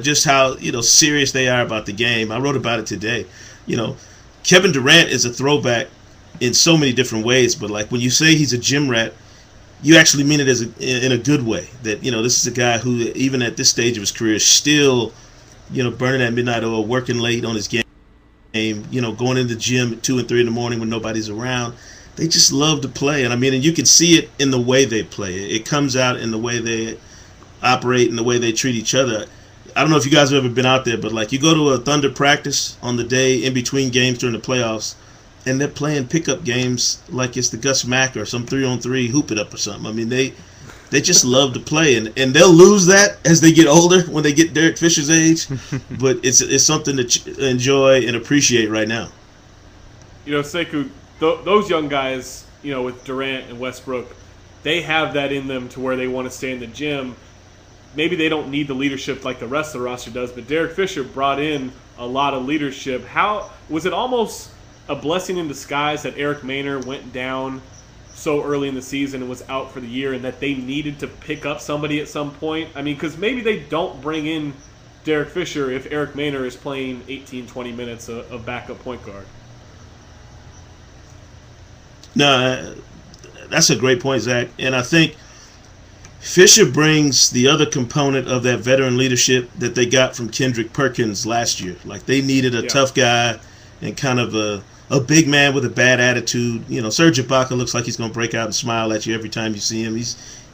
[SPEAKER 4] just how serious they are about the game. I wrote about it today. Kevin Durant is a throwback in so many different ways, but like when you say he's a gym rat, you actually mean it in a good way. That this is a guy who, even at this stage of his career, is still burning that midnight oil, working late on his game. Going into the gym at 2 and 3 in the morning when nobody's around. They just love to play, and you can see it in the way they play. It comes out in the way they operate and the way they treat each other. I don't know if you guys have ever been out there, but like you go to a Thunder practice on the day in between games during the playoffs, and they're playing pickup games like it's the Gus Mack or some 3-on-3 hoop it up or something. They just love to play, and they'll lose that as they get older when they get Derek Fisher's age. But it's something to enjoy and appreciate right now.
[SPEAKER 2] Sekou, those young guys, with Durant and Westbrook, they have that in them to where they want to stay in the gym. Maybe they don't need the leadership like the rest of the roster does, but Derek Fisher brought in a lot of leadership. How was it almost a blessing in disguise that Eric Maynor went down so early in the season and was out for the year, and that they needed to pick up somebody at some point? Because maybe they don't bring in Derek Fisher if Eric Maynor is playing 18, 20 minutes of backup point guard.
[SPEAKER 4] No, that's a great point, Zach. And I think Fisher brings the other component of that veteran leadership that they got from Kendrick Perkins last year. Like, they needed a tough guy and kind of a big man with a bad attitude. Serge Ibaka looks like he's going to break out and smile at you every time you see him.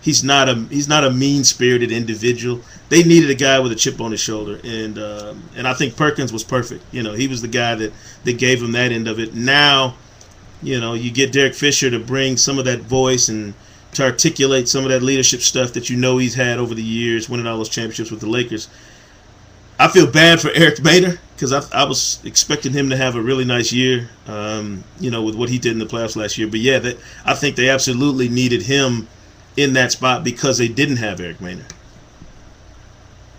[SPEAKER 4] He's not a mean-spirited individual. They needed a guy with a chip on his shoulder, and I think Perkins was perfect. He was the guy that gave him that end of it. Now, you get Derek Fisher to bring some of that voice and to articulate some of that leadership stuff that he's had over the years, winning all those championships with the Lakers. I feel bad for Eric Maynor because I was expecting him to have a really nice year, with what he did in the playoffs last year. But yeah, I think they absolutely needed him in that spot because they didn't have Eric Maynor.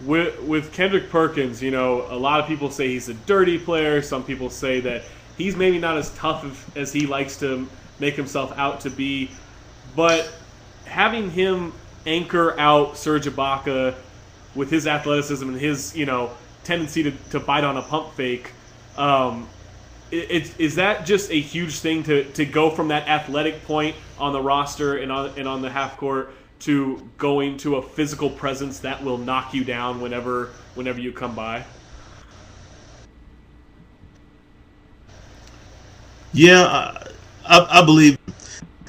[SPEAKER 2] With Kendrick Perkins, a lot of people say he's a dirty player. Some people say that he's maybe not as tough as he likes to make himself out to be. But having him anchor out Serge Ibaka with his athleticism and his, tendency to bite on a pump fake, is that just a huge thing to go from that athletic point on the roster and on the half court to going to a physical presence that will knock you down whenever you come by?
[SPEAKER 4] Yeah, I believe.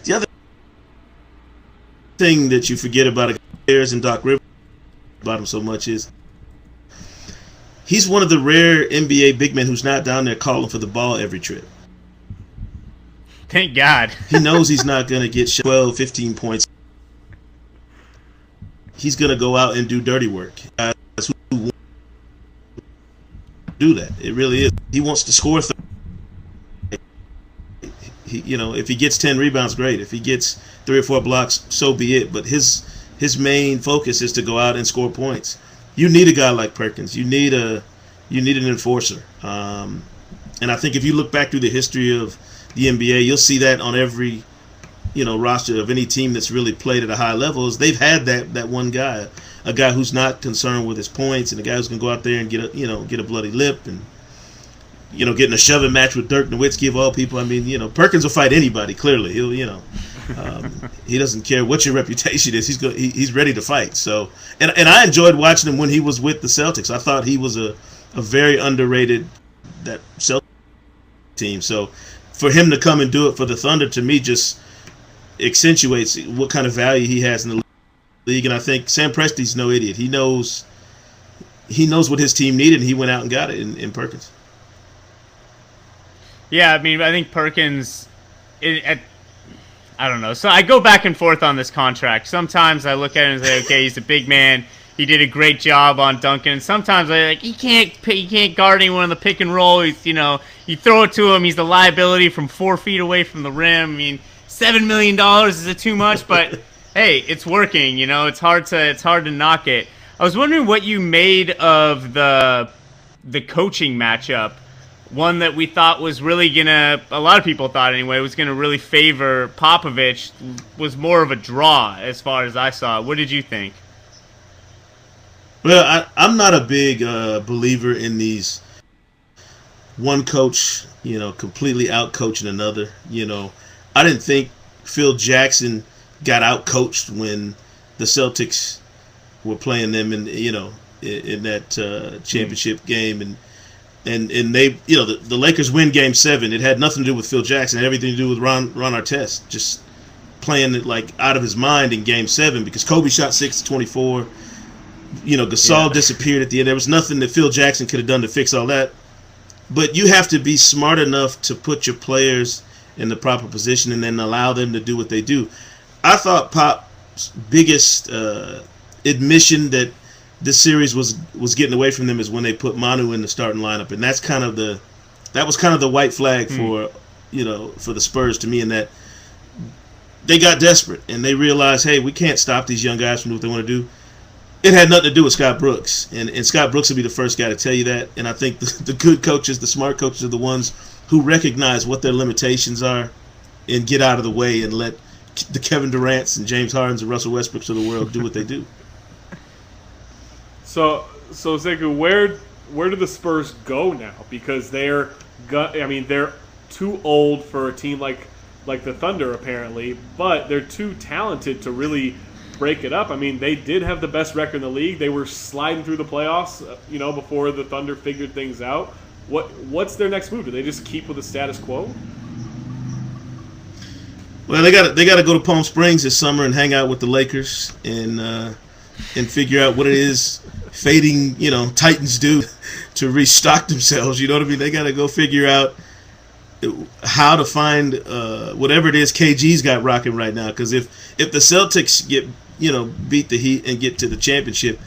[SPEAKER 4] The other thing that you forget about Ayers and Doc Rivers about him so much is he's one of the rare NBA big men who's not down there calling for the ball every trip.
[SPEAKER 1] Thank God.
[SPEAKER 4] He knows he's not going to get 12, 15 points. He's going to go out and do dirty work. Guys who do that. It really is. He wants to score. If he gets 10 rebounds, great. If he gets 3 or 4 blocks, so be it. But his main focus is to go out and score points. You need a guy like Perkins. You need an enforcer. And I think if you look back through the history of the NBA, you'll see that on every roster of any team that's really played at a high level is they've had that one guy, a guy who's not concerned with his points and a guy who's going to go out there and get a bloody lip and getting a shoving match with Dirk Nowitzki of all people. I mean, Perkins will fight anybody. Clearly, he'll he doesn't care what your reputation is. He's ready to fight. So and I enjoyed watching him when he was with the Celtics. I thought he was a very underrated that Celtics team. So for him to come and do it for the Thunder, to me, just accentuates what kind of value he has in the league. And I think Sam Presti's no idiot. He knows what his team needed, and he went out and got it in Perkins.
[SPEAKER 1] Yeah, I mean, I think Perkins, I don't know. So I go back and forth on this contract. Sometimes I look at it and say, okay, he's a big man. He did a great job on Duncan. And sometimes he can't guard anyone in the pick and roll. He's, you throw it to him, he's the liability from 4 feet away from the rim. I mean, $7 million, is it too much? But hey, it's working. It's hard to knock it. I was wondering what you made of the coaching matchup. One that we thought was really a lot of people thought anyway, was gonna really favor Popovich, was more of a draw as far as I saw. What did you think?
[SPEAKER 4] Well, I'm not a big believer in these one coach, completely out coaching another. I didn't think Phil Jackson got out coached when the Celtics were playing them in that championship game, and they, the Lakers win Game 7. It had nothing to do with Phil Jackson. It had everything to do with Ron Artest just playing it like out of his mind in Game 7 because Kobe shot 6 of 24. Gasol disappeared at the end. There was nothing that Phil Jackson could have done to fix all that. But you have to be smart enough to put your players in the proper position and then allow them to do what they do. I thought Pop's biggest admission that this series was getting away from them is when they put Manu in the starting lineup, and that was kind of the white flag for the Spurs to me, in that they got desperate and they realized, hey, we can't stop these young guys from doing what they want to do. It had nothing to do with Scott Brooks, and Scott Brooks will be the first guy to tell you that. And I think the good coaches, the smart coaches, are the ones who recognize what their limitations are and get out of the way and let the Kevin Durant's and James Harden's and Russell Westbrook's of the world do what they do.
[SPEAKER 2] So Sekou, where do the Spurs go now? Because they're too old for a team like the Thunder apparently, but they're too talented to really break it up. I mean, they did have the best record in the league. They were sliding through the playoffs, before the Thunder figured things out. What's their next move? Do they just keep with the status quo?
[SPEAKER 4] Well, they got to go to Palm Springs this summer and hang out with the Lakers and figure out what it is fading, Titans do to restock themselves. You know what I mean? They got to go figure out how to find whatever it is KG's got rocking right now. Because if the Celtics get beat the Heat and get to the championship,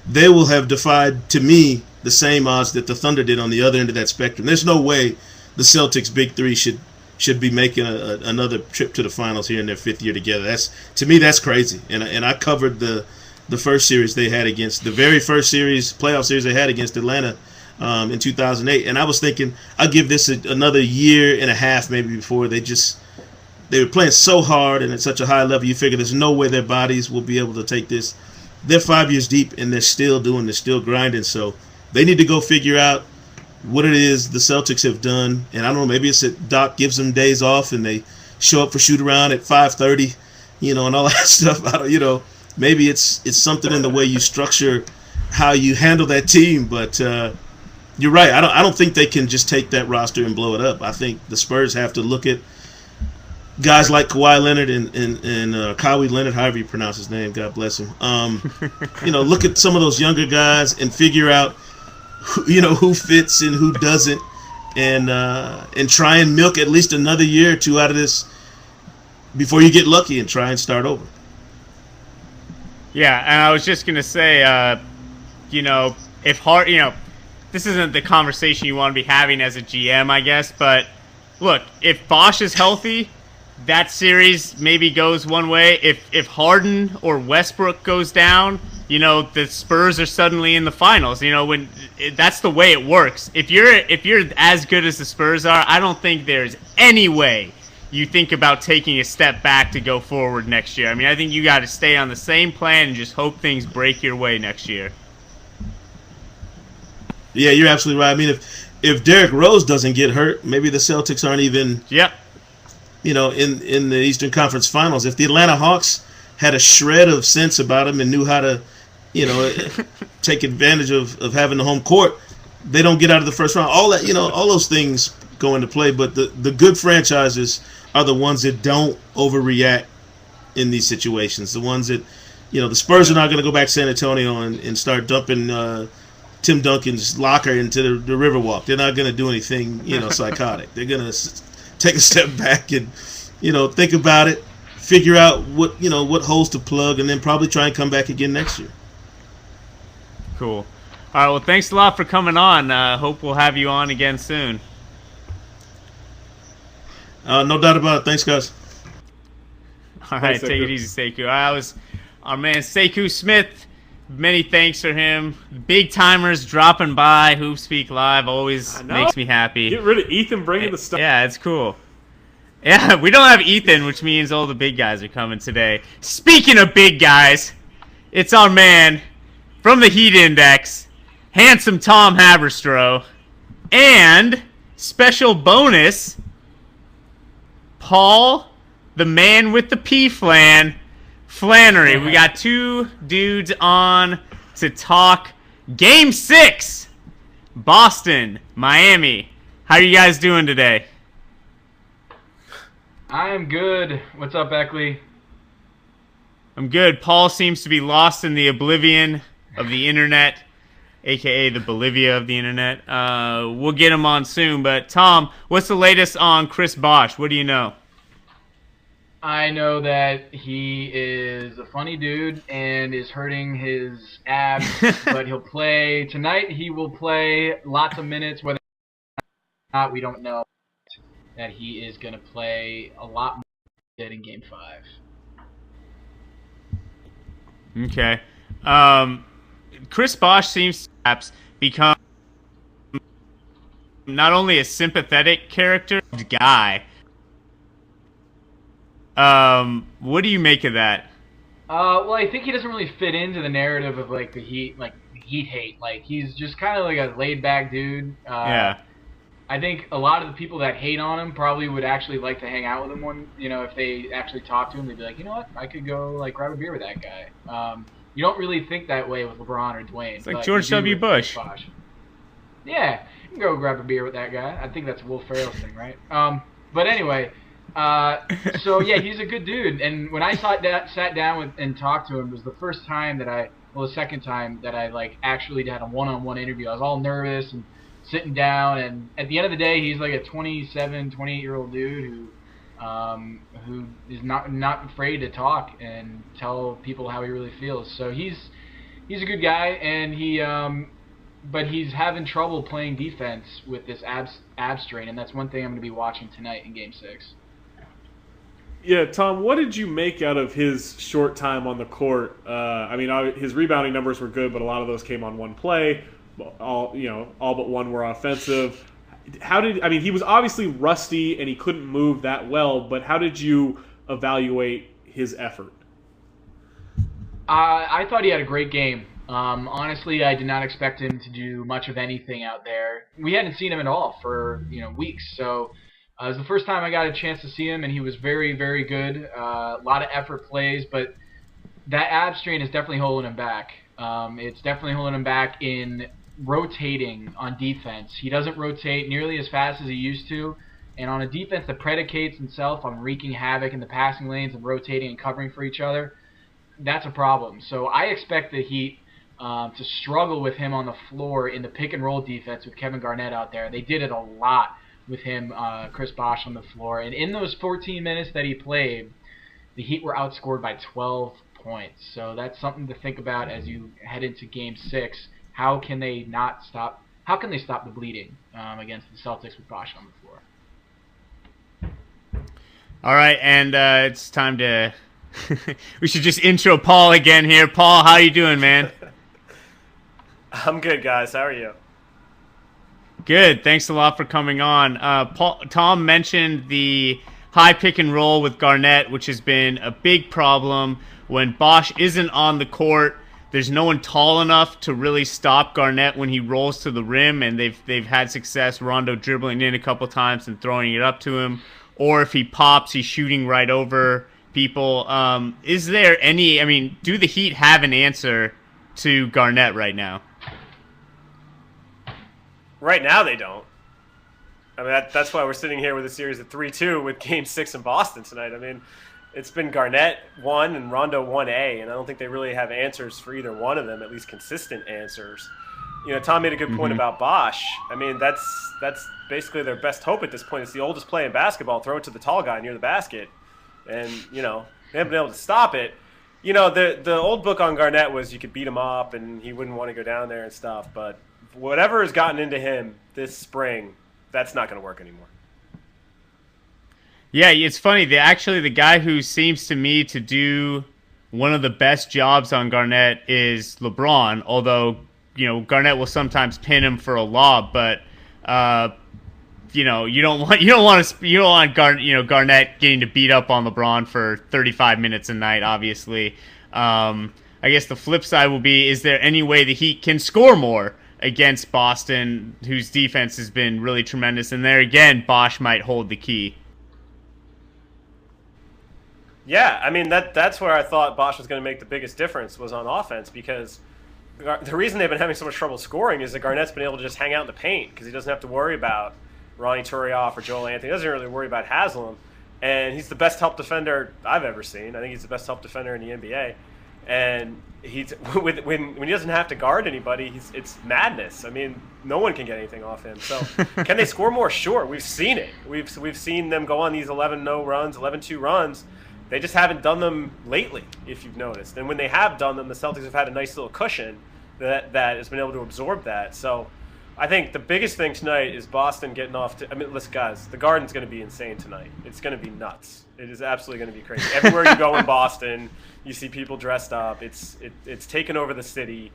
[SPEAKER 4] they will have defied, to me, the same odds that the Thunder did on the other end of that spectrum. There's no way the Celtics big three should be making another trip to the finals here in their 5th year together. To me that's crazy. And I covered the first series they had against the very first playoff series they had against Atlanta in 2008, and I was thinking I'll give this another year and a half maybe before they were playing so hard and at such a high level. You figure there's no way their bodies will be able to take this. They're 5 years deep and they're still still grinding. So they need to go figure out what it is the Celtics have done. And I don't know, maybe it's that Doc gives them days off and they show up for shoot around at 5:30, and all that stuff. Maybe it's something in the way you structure how you handle that team. But you're right. I don't think they can just take that roster and blow it up. I think the Spurs have to look at guys like Kawhi Leonard and Kawhi Leonard, however you pronounce his name, God bless him. Look at some of those younger guys and figure out who fits and who doesn't, and try and milk at least another year or two out of this before you get lucky and try and start over.
[SPEAKER 1] Yeah, and I was just gonna say, this isn't the conversation you want to be having as a GM, I guess. But look, if Bosch is healthy, that series maybe goes one way. If Harden or Westbrook goes down, the Spurs are suddenly in the finals. That's the way it works. If you're as good as the Spurs are, I don't think there's any way you think about taking a step back to go forward next year. I mean, I think you got to stay on the same plan and just hope things break your way next year.
[SPEAKER 4] Yeah, you're absolutely right. I mean, if Derrick Rose doesn't get hurt, maybe the Celtics aren't even in the Eastern Conference Finals. If the Atlanta Hawks had a shred of sense about them and knew how to take advantage of having the home court, they don't get out of the first round. All that, all those things go into play. But the good franchises are the ones that don't overreact in these situations. The ones that, the Spurs are not going to go back to San Antonio and start dumping Tim Duncan's locker into the Riverwalk. They're not going to do anything, psychotic. They're going to take a step back and, think about it, figure out what holes to plug, and then probably try and come back again next year.
[SPEAKER 1] Cool. All right, well, thanks a lot for coming on. Hope we'll have you on again soon.
[SPEAKER 4] No doubt about it. Thanks, guys.
[SPEAKER 1] All right, take it easy, Sekou. I was our man Sekou Smith. Many thanks for him. Big timers dropping by. HoopSpeak Live always makes me happy.
[SPEAKER 2] Get rid of Ethan bringing the stuff.
[SPEAKER 1] Yeah, it's cool. Yeah, we don't have Ethan, which means all the big guys are coming today. Speaking of big guys, it's our man from the Heat Index, handsome Tom Haberstroh, and special bonus, Paul, the man with the P-Flan, Flannery. We got two dudes on to talk Game 6, Boston, Miami. How are you guys doing today?
[SPEAKER 5] I am good. What's up, Beckley?
[SPEAKER 1] I'm good. Paul seems to be lost in the oblivion of the internet, a.k.a. the Bolivia of the internet. We'll get him on soon. But, Tom, what's the latest on Chris Bosh? What do you know?
[SPEAKER 5] I know that he is a funny dude and is hurting his abs, but he'll play tonight. He will play lots of minutes, whether or not we don't know that he is going to play a lot more than he did in Game 5.
[SPEAKER 1] Okay. Chris Bosh seems to perhaps become not only a sympathetic character, guy. What do you make of that?
[SPEAKER 5] Well, I think he doesn't really fit into the narrative of like the Heat, like Heat hate. Like he's just kind of like a laid back dude.
[SPEAKER 1] Yeah.
[SPEAKER 5] I think a lot of the people that hate on him probably would actually like to hang out with him if they actually talk to him, they'd be like, you know what, I could go like grab a beer with that guy. You don't really think that way with LeBron or Dwayne.
[SPEAKER 1] It's like George W. Bush.
[SPEAKER 5] Yeah, you can go grab a beer with that guy. I think that's Will Ferrell's thing, right? But anyway, so yeah, he's a good dude. And when I sat down and talked to him, it was the first time that the second time that I like actually had a one-on-one interview. I was all nervous and sitting down, and at the end of the day, he's like a 27, 28-year-old dude who is not afraid to talk and tell people how he really feels. So he's a good guy, and but he's having trouble playing defense with this ab strain, and that's one thing I'm going to be watching tonight in Game 6.
[SPEAKER 2] Yeah, Tom, what did you make out of his short time on the court? I mean, his rebounding numbers were good, but a lot of those came on one play. All but one were offensive. He was obviously rusty and he couldn't move that well, but how did you evaluate his effort?
[SPEAKER 5] I thought he had a great game. Honestly, I did not expect him to do much of anything out there. We hadn't seen him at all for weeks, so it was the first time I got a chance to see him, and he was very, very good. A lot of effort plays, but that ab strain is definitely holding him back. It's definitely holding him back in rotating on defense. He doesn't rotate nearly as fast as he used to, and on a defense that predicates itself on wreaking havoc in the passing lanes and rotating and covering for each other, that's a problem. So I expect the Heat to struggle with him on the floor in the pick-and-roll defense with Kevin Garnett out there. They did it a lot with him, Chris Bosh, on the floor. And in those 14 minutes that he played, the Heat were outscored by 12 points. So that's something to think about as you head into Game 6. How can they stop the bleeding against the Celtics with Bosh on the floor?
[SPEAKER 1] All right, and it's time to we should just intro Paul again here. Paul, how you doing, man?
[SPEAKER 6] I'm good, guys. How are you?
[SPEAKER 1] Good. Thanks a lot for coming on. Tom mentioned the high pick and roll with Garnett, which has been a big problem. When Bosh isn't on the court, there's no one tall enough to really stop Garnett when he rolls to the rim, and they've had success, Rondo dribbling in a couple times and throwing it up to him. Or if he pops, he's shooting right over people. Is there any, do the Heat have an answer to Garnett right now?
[SPEAKER 6] Right now they don't. I mean, that's why we're sitting here with a series of 3-2 with Game 6 in Boston tonight. I mean, it's been Garnett 1 and Rondo 1A, and I don't think they really have answers for either one of them, at least consistent answers. Tom made a good point about Bosh. I mean, that's basically their best hope at this point. It's the oldest play in basketball. Throw it to the tall guy near the basket. And, they haven't been able to stop it. The old book on Garnett was you could beat him up and he wouldn't want to go down there and stuff. But whatever has gotten into him this spring, that's not going to work anymore.
[SPEAKER 1] Yeah, it's funny. The guy who seems to me to do one of the best jobs on Garnett is LeBron, although Garnett will sometimes pin him for a lob, but you don't want Garnett getting to beat up on LeBron for 35 minutes a night. Obviously, I guess the flip side will be: is there any way the Heat can score more against Boston, whose defense has been really tremendous? And there again, Bosh might hold the key.
[SPEAKER 6] Yeah, I mean that's where I thought Bosh was going to make the biggest difference was on offense, because the reason they've been having so much trouble scoring is that Garnett's been able to just hang out in the paint because he doesn't have to worry about Ronnie Turioff or Joel Anthony. He doesn't really worry about Haslam, and he's the best help defender I've ever seen. I think he's the best help defender in the NBA, and he's when he doesn't have to guard anybody, it's madness. I mean, no one can get anything off him. So can they score more? Sure, we've seen it. We've seen them go on these 11-0 runs, 11-2 runs. They just haven't done them lately, if you've noticed. And when they have done them, the Celtics have had a nice little cushion that has been able to absorb that. So I think the biggest thing tonight is Boston getting off to – listen, guys, the Garden's going to be insane tonight. It's going to be nuts. It is absolutely going to be crazy. Everywhere you go in Boston, you see people dressed up. It's taken over the city.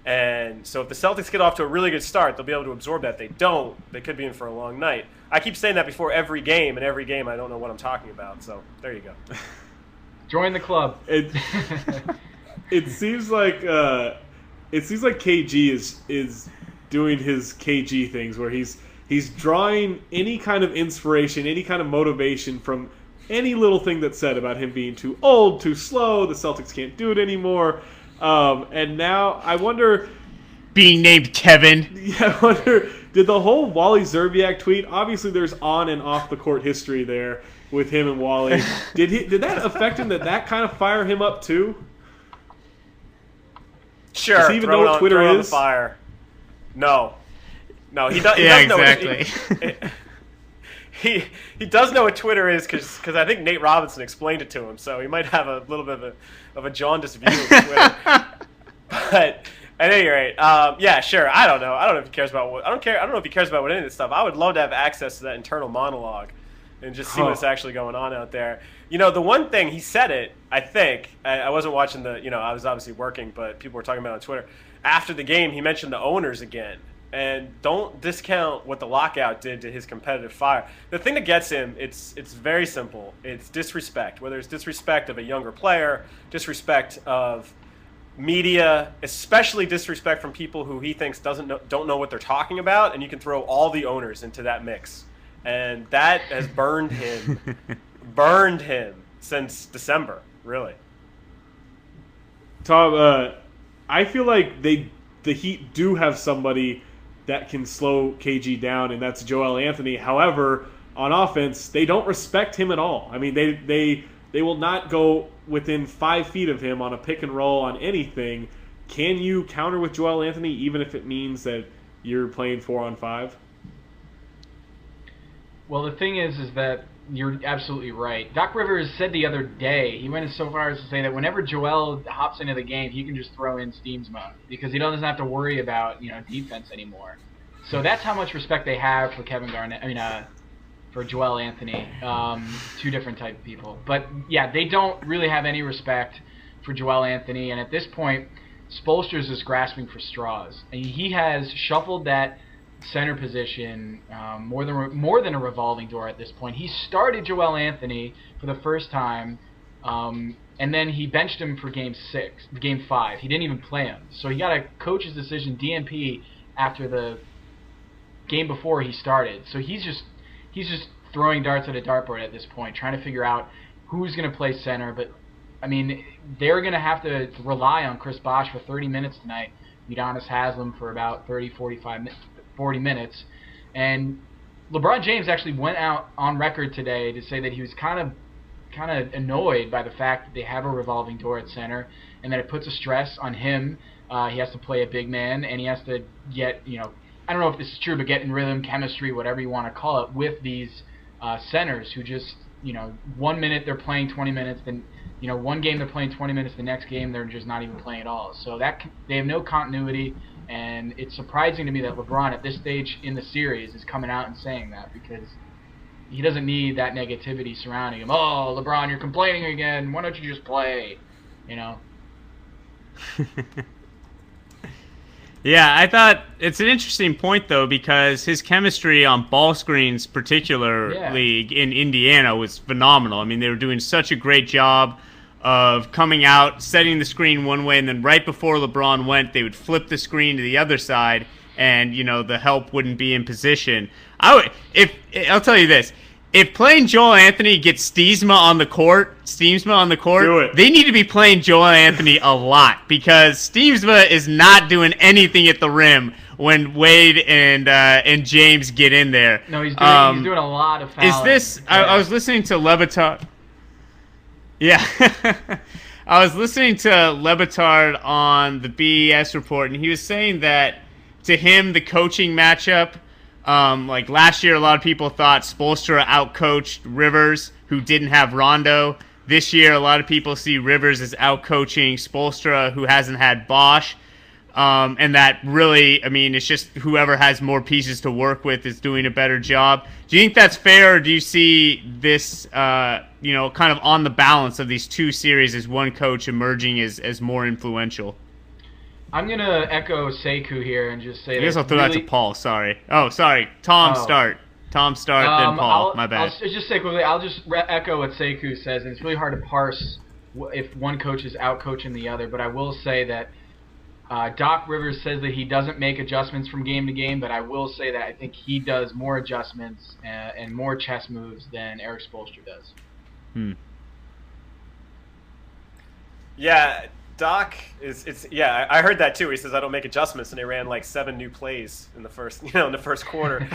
[SPEAKER 6] And so if the Celtics get off to a really good start, they'll be able to absorb that. If they don't, they could be in for a long night. I keep saying that before every game, and every game I don't know what I'm talking about. So there you go.
[SPEAKER 5] Join the club.
[SPEAKER 2] It seems like KG is doing his KG things where he's drawing any kind of inspiration, any kind of motivation from any little thing that's said about him being too old, too slow, the Celtics can't do it anymore. And now I wonder,
[SPEAKER 1] being named Kevin.
[SPEAKER 2] Yeah, I wonder, did the whole Wally Zerbiak tweet? Obviously, there's on and off the court history there with him and Wally. Did that affect him? Did that kind of fire him up too?
[SPEAKER 6] Sure.
[SPEAKER 2] Does he even know what Twitter
[SPEAKER 6] throw
[SPEAKER 2] is?
[SPEAKER 6] On the fire. No. No, he does.
[SPEAKER 1] Yeah,
[SPEAKER 6] Know
[SPEAKER 1] exactly.
[SPEAKER 6] He does know what Twitter is because I think Nate Robinson explained it to him, so he might have a little bit of a jaundiced view of Twitter. But at any rate, yeah, sure. I don't know. I don't know if he cares about what. I don't know if he cares about what any of this stuff. I would love to have access to that internal monologue and just see what's actually going on out there. You know, the one thing he said it. I think I wasn't watching the. You know, I was obviously working, but people were talking about it on Twitter after the game. He mentioned the owners again. And don't discount what the lockout did to his competitive fire. The thing that gets him, it's very simple. It's disrespect. Whether it's disrespect of a younger player, disrespect of media, especially disrespect from people who he thinks don't know what they're talking about, and you can throw all the owners into that mix. And that has burned him since December, really.
[SPEAKER 2] Tom, I feel like the Heat do have somebody that can slow KG down, and that's Joel Anthony. However, on offense, they don't respect him at all. I mean, they will not go within 5 feet of him on a pick and roll on anything. Can you counter with Joel Anthony, even if it means that you're playing 4-on-5?
[SPEAKER 5] Well, the thing is that you're absolutely right. Doc Rivers said the other day, he went so far as to say that whenever Joel hops into the game, he can just throw in Steamsma because he doesn't have to worry about defense anymore. So that's how much respect they have for Kevin Garnett. I mean, for Joel Anthony, two different type of people. But yeah, they don't really have any respect for Joel Anthony, and at this point, Spoelstra's just grasping for straws. And he has shuffled that center position more than a revolving door at this point. He started Joel Anthony for the first time, and then he benched him for game 5. He didn't even play him, so he got a coach's decision, DNP, after the game before he started. So he's just throwing darts at a dartboard at this point, trying to figure out who's going to play center. But I mean, they're going to have to rely on Chris Bosh for 30 minutes tonight. Udonis Haslem for about 40 minutes, and LeBron James actually went out on record today to say that he was kind of annoyed by the fact that they have a revolving door at center, and that it puts a stress on him. He has to play a big man, and he has to get, I don't know if this is true, but get in rhythm, chemistry, whatever you want to call it, with these centers who just, 1 minute they're playing 20 minutes, then one game they're playing 20 minutes, the next game they're just not even playing at all. So that they have no continuity. And it's surprising to me that LeBron at this stage in the series is coming out and saying that, because he doesn't need that negativity surrounding him. Oh, LeBron, you're complaining again. Why don't you just play?
[SPEAKER 1] Yeah, I thought it's an interesting point, though, because his chemistry on ball screens, particularly in Indiana, was phenomenal. I mean, they were doing such a great job of coming out, setting the screen one way, and then right before LeBron went, they would flip the screen to the other side, and the help wouldn't be in position. I'll tell you this: if playing Joel Anthony gets Steamsma on the court, they need to be playing Joel Anthony a lot, because Steamsma is not doing anything at the rim when Wade and James get in there.
[SPEAKER 5] No, he's doing a lot of fouling.
[SPEAKER 1] Is this? Yeah. I was listening to Levitard. Yeah, I was listening to Levitard on the BES report, and he was saying that to him the coaching matchup, like last year, a lot of people thought Spoelstra outcoached Rivers, who didn't have Rondo. This year, a lot of people see Rivers as outcoaching Spoelstra, who hasn't had Bosh. And that really, I mean, it's just whoever has more pieces to work with is doing a better job. Do you think that's fair, or do you see this, kind of on the balance of these two series as one coach emerging as more influential?
[SPEAKER 5] I'm going to echo Sekou here and just say
[SPEAKER 1] I guess I'll throw that to Paul, sorry. Oh, sorry. Tom start, then Paul. My bad.
[SPEAKER 5] I'll just say quickly, I'll just echo what Sekou says, and it's really hard to parse if one coach is out-coaching the other, but I will say that Doc Rivers says that he doesn't make adjustments from game to game, but I will say that I think he does more adjustments and more chess moves than Eric Spoelstra does.
[SPEAKER 6] Yeah, Doc I heard that too. He says I don't make adjustments, and they ran like 7 new plays in the first quarter.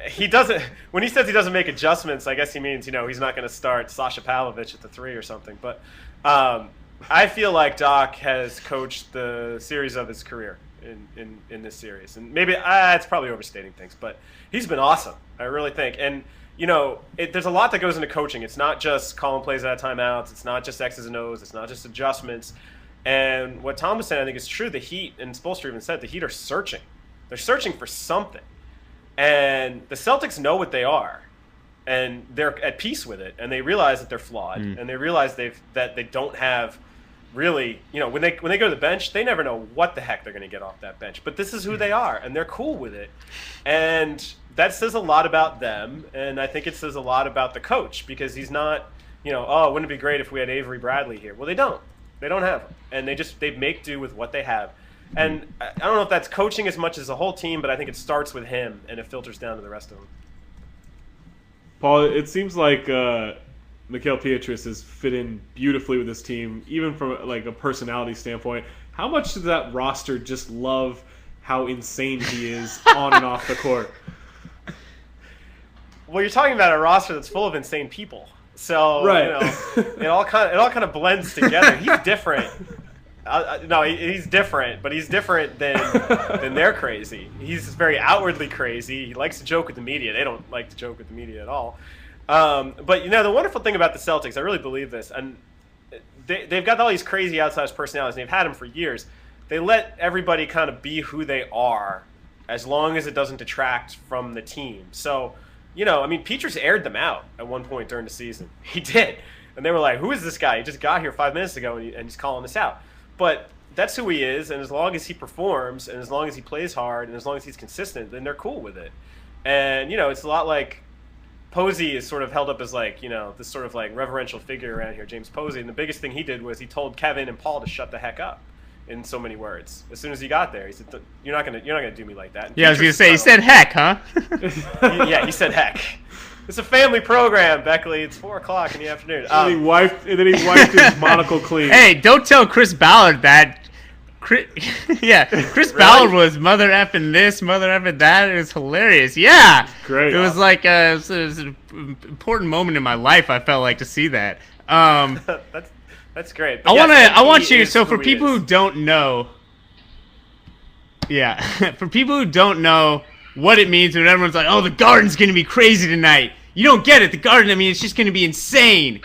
[SPEAKER 6] He doesn't. When he says he doesn't make adjustments, I guess he means he's not going to start Sasha Pavlovich at the 3 or something. But I feel like Doc has coached the series of his career in this series. And maybe it's probably overstating things, but he's been awesome. I really think. And there's a lot that goes into coaching. It's not just calling plays out of timeouts. It's not just X's and O's. It's not just adjustments. And what Tom was saying, I think is true. The Heat, and Spoelstra even said, the Heat are searching. They're searching for something. And the Celtics know what they are. And they're at peace with it. And they realize that they're flawed. And they realize that they don't have really, when they go to the bench, they never know what the heck they're going to get off that bench. But this is who they are. And they're cool with it. And that says a lot about them. And I think it says a lot about the coach. Because he's not, wouldn't it be great if we had Avery Bradley here? Well, they don't. They don't have him. And they make do with what they have. And I don't know if that's coaching as much as the whole team, but I think it starts with him and it filters down to the rest of them.
[SPEAKER 2] Paul, it seems like Mikhail Pietrus has fit in beautifully with this team, even from like a personality standpoint. How much does that roster just love how insane he is on and off the court?
[SPEAKER 6] Well, you're talking about a roster that's full of insane people. So,
[SPEAKER 2] right.
[SPEAKER 6] It all kind of blends together. He's different. No, he's different, but he's different than they're crazy. He's very outwardly crazy. He likes to joke with the media. They don't like to joke with the media at all. But the wonderful thing about the Celtics, I really believe this, and they've got all these crazy outsized personalities, and they've had them for years. They let everybody kind of be who they are, as long as it doesn't detract from the team. So, Pietrus aired them out at one point during the season. He did. And they were like, who is this guy? He just got here 5 minutes ago, and he's calling us out. But that's who he is, and as long as he performs, and as long as he plays hard, and as long as he's consistent, then they're cool with it. And, it's a lot like Posey is sort of held up as like, this sort of like reverential figure around here, James Posey. And the biggest thing he did was he told Kevin and Paul to shut the heck up. In so many words. As soon as he got there, he said, "You're not gonna do me like that." And
[SPEAKER 1] yeah, I was gonna say he said heck, huh?
[SPEAKER 6] he said heck. It's a family program, Beckley. It's 4:00 in the afternoon.
[SPEAKER 2] And then he wiped his monocle clean.
[SPEAKER 1] Hey, don't tell Chris Ballard that. Chris Ballard was mother effing this, mother effing that. It was hilarious. Yeah,
[SPEAKER 2] great.
[SPEAKER 1] It was like it was an important moment in my life. I felt like to see that.
[SPEAKER 6] That's great. But
[SPEAKER 1] I want you. So for people who don't know, for people who don't know what it means when everyone's like, "Oh, the Garden's gonna be crazy tonight," you don't get it. The Garden, I mean, it's just gonna be insane.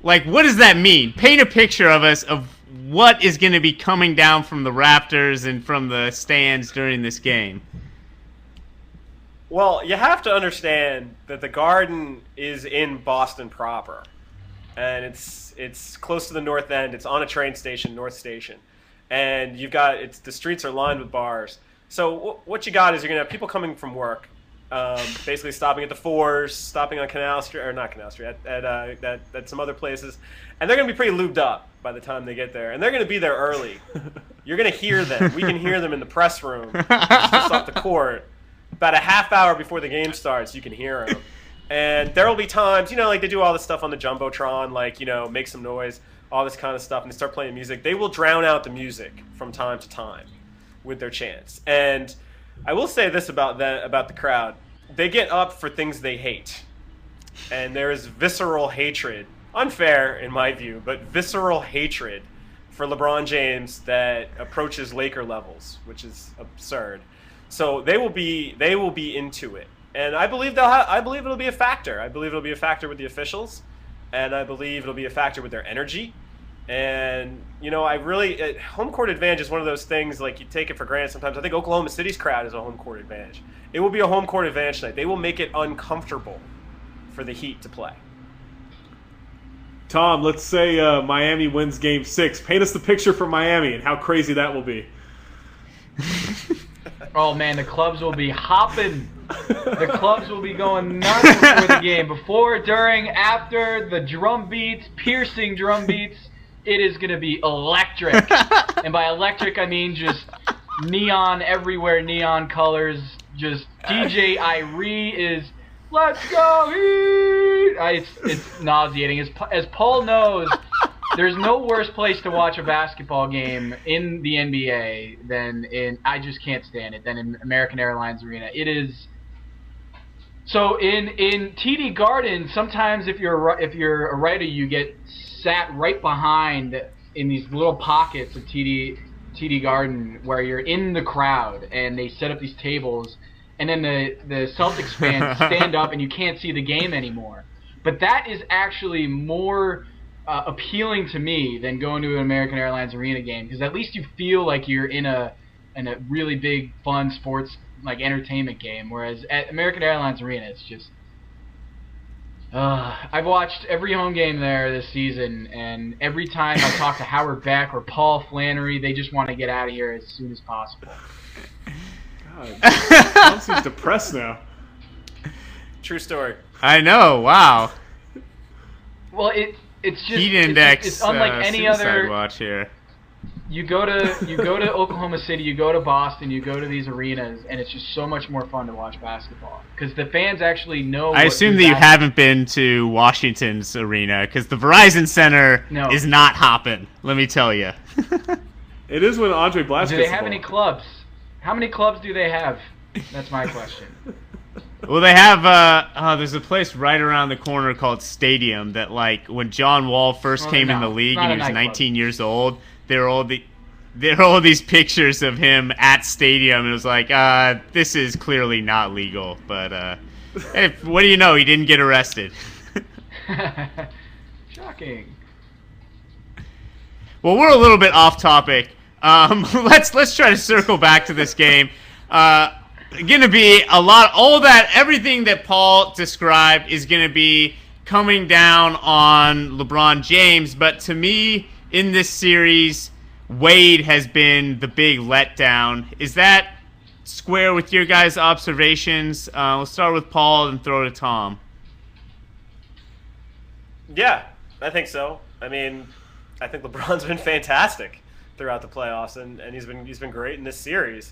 [SPEAKER 1] Like, what does that mean? Paint a picture of us of what is gonna be coming down from the rafters and from the stands during this game.
[SPEAKER 6] Well, you have to understand that the Garden is in Boston proper. And it's close to the North End. It's on a train station, North Station, and the streets are lined with bars. So what you got is you're gonna have people coming from work, basically stopping at the Fours, stopping on Canal Street or not Canal Street at some other places, and they're gonna be pretty lubed up by the time they get there, and they're gonna be there early. You're gonna hear them. We can hear them in the press room, just off the court. About a half hour before the game starts, you can hear them. And there will be times, like they do all this stuff on the Jumbotron, like, make some noise, all this kind of stuff, and they start playing music. They will drown out the music from time to time with their chants. And I will say this about the crowd. They get up for things they hate. And there is visceral hatred, unfair in my view, but visceral hatred for LeBron James that approaches Laker levels, which is absurd. So they will be into it. And I believe it'll be a factor. I believe it'll be a factor with the officials, and I believe it'll be a factor with their energy. And home court advantage is one of those things like you take it for granted sometimes. I think Oklahoma City's crowd is a home court advantage. It will be a home court advantage tonight. They will make it uncomfortable for the Heat to play.
[SPEAKER 2] Tom, let's say Miami wins Game 6. Paint us the picture for Miami and how crazy that will be.
[SPEAKER 5] Oh man, the clubs will be hopping. The clubs will be going nuts before the game. Before, during, after, the drum beats, piercing drum beats. It is going to be electric. And by electric, I mean just neon everywhere, neon colors. Just DJ Irie is, let's go Heat! It's nauseating. As Paul knows, there's no worse place to watch a basketball game in the NBA than I just can't stand it, than in American Airlines Arena. It is... So in TD Garden, sometimes if you're a writer, you get sat right behind in these little pockets of TD TD Garden where you're in the crowd and they set up these tables, and then the Celtics fans stand up and you can't see the game anymore. But that is actually more appealing to me than going to an American Airlines Arena game, because at least you feel like you're in a really big, fun sports like entertainment game. Whereas at American Airlines Arena, it's just. I've watched every home game there this season, and every time I talk to Howard Beck or Paul Flannery, they just want to get out of here as soon as possible.
[SPEAKER 2] God, Tom seems depressed now.
[SPEAKER 6] True story.
[SPEAKER 1] I know. Wow.
[SPEAKER 5] Well, it's just
[SPEAKER 1] Heat index.
[SPEAKER 5] It's unlike any
[SPEAKER 1] suicide
[SPEAKER 5] other.
[SPEAKER 1] watch here.
[SPEAKER 5] You go to Oklahoma City, you go to Boston, you go to these arenas, and it's just so much more fun to watch basketball because the fans actually know.
[SPEAKER 1] I assume that you haven't been to Washington's arena, because the Verizon Center is not hopping. Let me tell you.
[SPEAKER 2] It is when Andre Blatche.
[SPEAKER 5] Do they have any clubs? How many clubs do they have? That's my question.
[SPEAKER 1] Well, they have. There's a place right around the corner called Stadium that, like, when John Wall first came in the league and he was 19 years old, there were all these pictures of him at Stadium, and it was like, this is clearly not legal. But hey, what do you know? He didn't get arrested.
[SPEAKER 5] Shocking.
[SPEAKER 1] Well, we're a little bit off topic. Let's try to circle back to this game. Gonna be everything that Paul described is gonna be coming down on LeBron James, but to me, in this series, Wade has been the big letdown. Is that square with your guys' observations? We'll start with Paul and throw to Tom.
[SPEAKER 6] Yeah, I think so. I mean, I think LeBron's been fantastic throughout the playoffs, and he's been great in this series.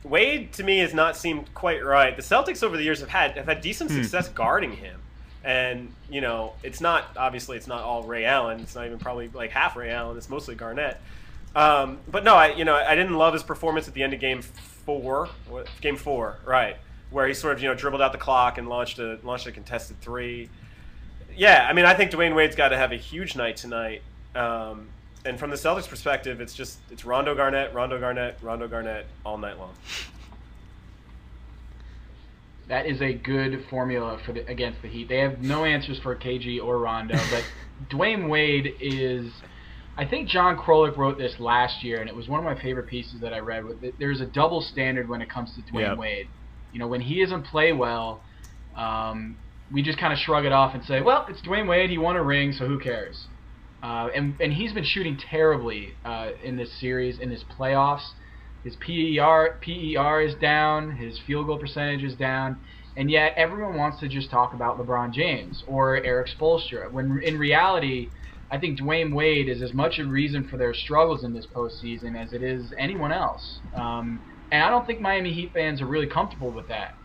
[SPEAKER 6] Wade, to me, has not seemed quite right. The Celtics over the years have had decent success guarding him. And, you know, it's not all Ray Allen. It's not even probably like half Ray Allen. It's mostly Garnett. But no, I didn't love his performance at the end of game four, right, where he sort of, dribbled out the clock and launched a contested three. Yeah, I mean, I think Dwayne Wade's got to have a huge night tonight. And from the Celtics' perspective, it's Rondo Garnett all night long.
[SPEAKER 5] That is a good formula against the Heat. They have no answers for KG or Rondo, but Dwayne Wade is. I think John Krolik wrote this last year, and it was one of my favorite pieces that I read. There's a double standard when it comes to Dwayne Wade. When he doesn't play well, we just kind of shrug it off and say, "Well, it's Dwayne Wade. He won a ring, so who cares?" And he's been shooting terribly in this series, in his playoffs. His PER is down, his field goal percentage is down, and yet everyone wants to just talk about LeBron James or Eric Spoelstra, when in reality, I think Dwayne Wade is as much a reason for their struggles in this postseason as it is anyone else. And I don't think Miami Heat fans are really comfortable with that.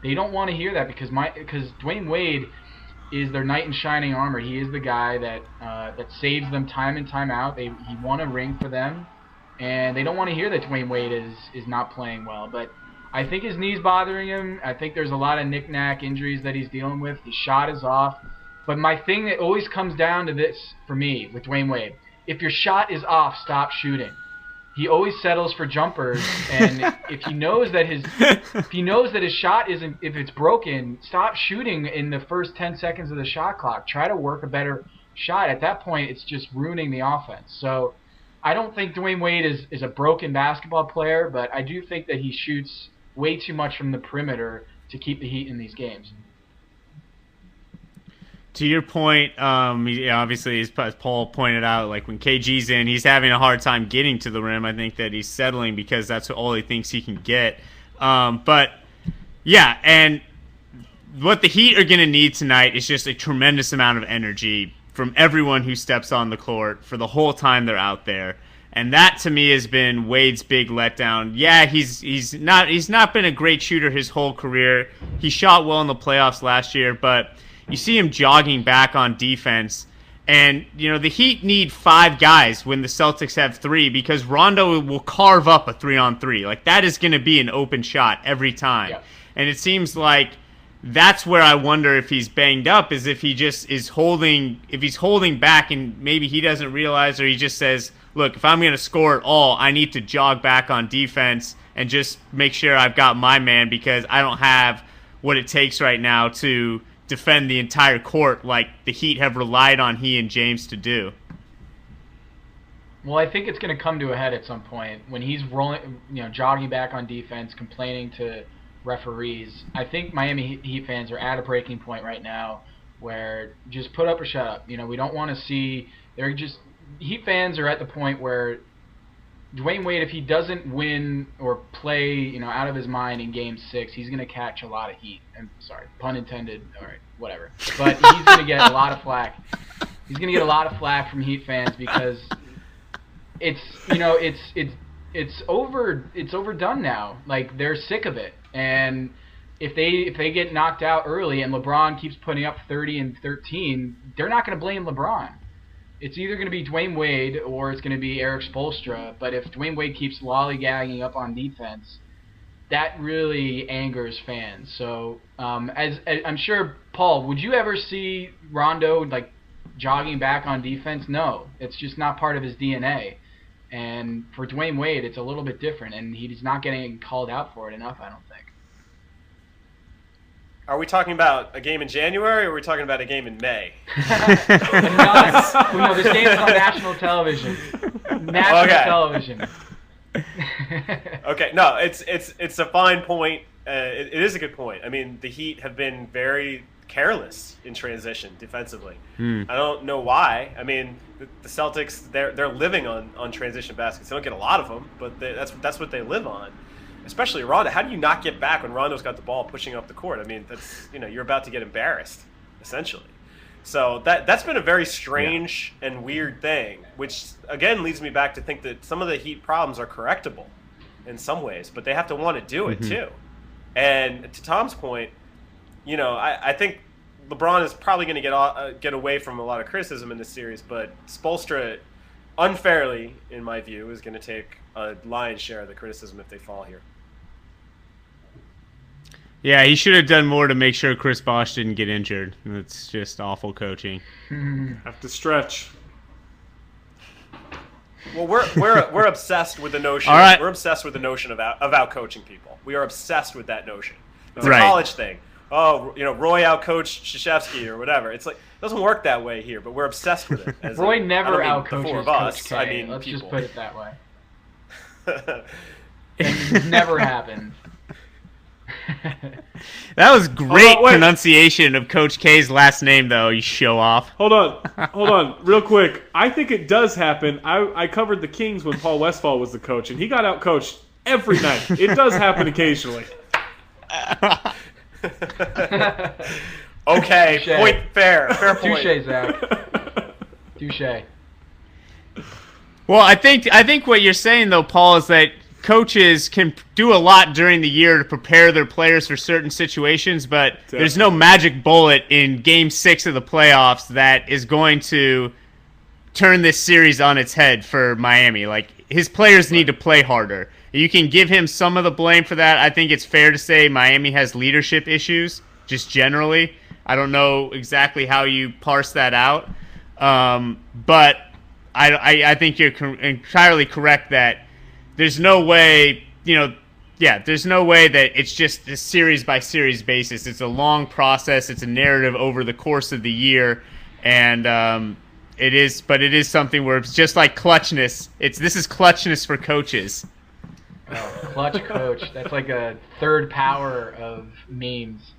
[SPEAKER 5] They don't want to hear that because Dwayne Wade is their knight in shining armor. He is the guy that saves them time and time out. He won a ring for them. And they don't want to hear that Dwayne Wade is not playing well. But I think his knee's bothering him. I think there's a lot of knick-knack injuries that he's dealing with. His shot is off. But my thing that always comes down to this for me with Dwayne Wade, if your shot is off, stop shooting. He always settles for jumpers, and if he knows that his shot isn't, if it's broken, stop shooting in the first 10 seconds of the shot clock. Try to work a better shot. At that point, it's just ruining the offense. So I don't think Dwayne Wade is a broken basketball player, but I do think that he shoots way too much from the perimeter to keep the Heat in these games.
[SPEAKER 1] To your point, obviously, as Paul pointed out, like when KG's in, he's having a hard time getting to the rim. I think that he's settling because that's all he thinks he can get. But, yeah, and what the Heat are going to need tonight is just a tremendous amount of energy from everyone who steps on the court for the whole time they're out there. And that, to me, has been Wade's big letdown. Yeah, he's not been a great shooter his whole career. He shot well in the playoffs last year, but you see him jogging back on defense. And, the Heat need 5 guys when the Celtics have 3 because Rondo will carve up a 3-on-3. Like, that is going to be an open shot every time. Yeah. And it seems like that's where I wonder if he's banged up, is if he just is holding back and maybe he doesn't realize, or he just says, look, if I'm going to score at all, I need to jog back on defense and just make sure I've got my man because I don't have what it takes right now to defend the entire court like the Heat have relied on he and James to do.
[SPEAKER 5] Well, I think it's going to come to a head at some point when he's jogging back on defense, complaining to referees. I think Miami Heat fans are at a breaking point right now where just put up or shut up. We don't want to see. Heat fans are at the point where Dwayne Wade, if he doesn't win or play, out of his mind in Game 6, he's going to catch a lot of heat. I'm sorry, pun intended. All right, whatever. But he's going to get a lot of flack. He's going to get a lot of flack from Heat fans because it's overdone now. Like, they're sick of it. And if they get knocked out early and LeBron keeps putting up 30 and 13, they're not going to blame LeBron. It's either going to be Dwayne Wade or it's going to be Eric Spoelstra. But if Dwayne Wade keeps lollygagging up on defense, that really angers fans. So, as I'm sure, Paul, would you ever see Rondo jogging back on defense? No, it's just not part of his DNA. And for Dwayne Wade, it's a little bit different, and he's not getting called out for it enough, I don't think.
[SPEAKER 6] Are we talking about a game in January, or are we talking about a game in May?
[SPEAKER 5] No, this game's on national television. Television.
[SPEAKER 6] Okay, no, it's a fine point. It is a good point. I mean, the Heat have been very careless in transition defensively. I don't know why. I mean, the Celtics, they're living on transition baskets. They don't get a lot of them, but that's what they live on. Especially Rondo. How do you not get back when Rondo's got the ball pushing up the court? I mean, that's you're about to get embarrassed, essentially. So that's been a very strange and weird thing, which again leads me back to think that some of the Heat problems are correctable in some ways, but they have to want to do it too. And to Tom's point, I think LeBron is probably going to get away from a lot of criticism in this series, but Spoelstra, unfairly, in my view, is going to take a lion's share of the criticism if they fall here.
[SPEAKER 1] Yeah, he should have done more to make sure Chris Bosh didn't get injured. It's just awful coaching.
[SPEAKER 2] Have to stretch.
[SPEAKER 6] Well, we're obsessed with the notion.
[SPEAKER 1] All right.
[SPEAKER 6] We're obsessed with the notion of out coaching people. We are obsessed with that notion. It's a
[SPEAKER 1] Right.
[SPEAKER 6] college thing. Oh, Roy outcoached Krzyzewski or whatever. It's like it doesn't work that way here, but we're obsessed with it.
[SPEAKER 5] Roy never outcoaches
[SPEAKER 6] the four of
[SPEAKER 5] Coach
[SPEAKER 6] us.
[SPEAKER 5] K.
[SPEAKER 6] I mean,
[SPEAKER 5] Let's
[SPEAKER 6] people.
[SPEAKER 5] just put it that way. It never happened.
[SPEAKER 1] That was great
[SPEAKER 2] wait.
[SPEAKER 1] pronunciation of Coach K's last name, though, you show off.
[SPEAKER 2] Hold on, real quick. I think it does happen. I covered the Kings when Paul Westphal was the coach, and he got outcoached every night. It does happen occasionally.
[SPEAKER 6] Okay,
[SPEAKER 5] Touché.
[SPEAKER 6] point fair point.
[SPEAKER 5] Touche, Zach. Touche.
[SPEAKER 1] Well, I think what you're saying, though, Paul, is that coaches can do a lot during the year to prepare their players for certain situations, but there's no magic bullet in Game 6 of the playoffs that is going to turn this series on its head for Miami. Like, his players need to play harder. You can give him some of the blame for that. I think it's fair to say Miami has leadership issues, just generally. I don't know exactly how you parse that out, but I think you're entirely correct that there's no way, there's no way that it's just a series by series basis. It's a long process. It's a narrative over the course of the year, and it is something where it's just like clutchness. This is clutchness for coaches.
[SPEAKER 5] Oh, clutch coach. That's like a third power of memes.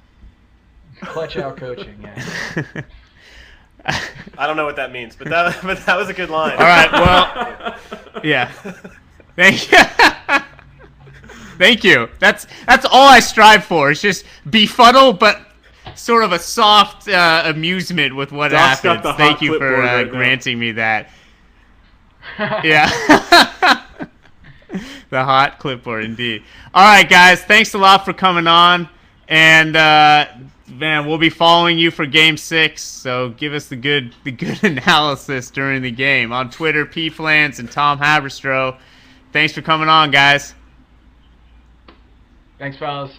[SPEAKER 5] Clutch out coaching, yeah.
[SPEAKER 6] I don't know what that means, but that was a good line.
[SPEAKER 1] All right, well, yeah. Thank you. Thank you. That's all I strive for. It's just befuddle, but sort of a soft amusement with what
[SPEAKER 2] Doc's got
[SPEAKER 1] happens.
[SPEAKER 2] the
[SPEAKER 1] Thank
[SPEAKER 2] hot
[SPEAKER 1] you for
[SPEAKER 2] clipboard right now.
[SPEAKER 1] granting me that. Yeah. The hot clipboard, indeed. All right, guys. Thanks a lot for coming on. And, man, we'll be following you for Game 6. So give us the good analysis during the game. On Twitter, PFlans and Tom Haberstroh. Thanks for coming on, guys.
[SPEAKER 5] Thanks, fellas.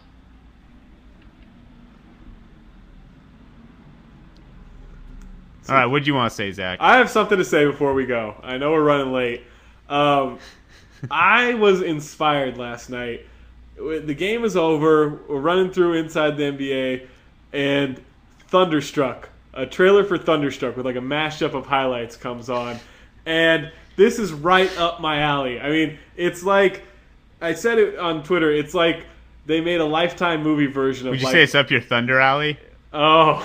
[SPEAKER 1] All right, what do you want to say, Zach?
[SPEAKER 2] I have something to say before we go. I know we're running late. I was inspired last night. The game is over. We're running through inside the NBA, and Thunderstruck, a trailer for Thunderstruck with like a mashup of highlights comes on, and this is right up my alley. I mean, it's like I said it on Twitter. It's like they made a Lifetime movie version of.
[SPEAKER 1] Would you say it's up your Thunder alley?
[SPEAKER 2] Oh,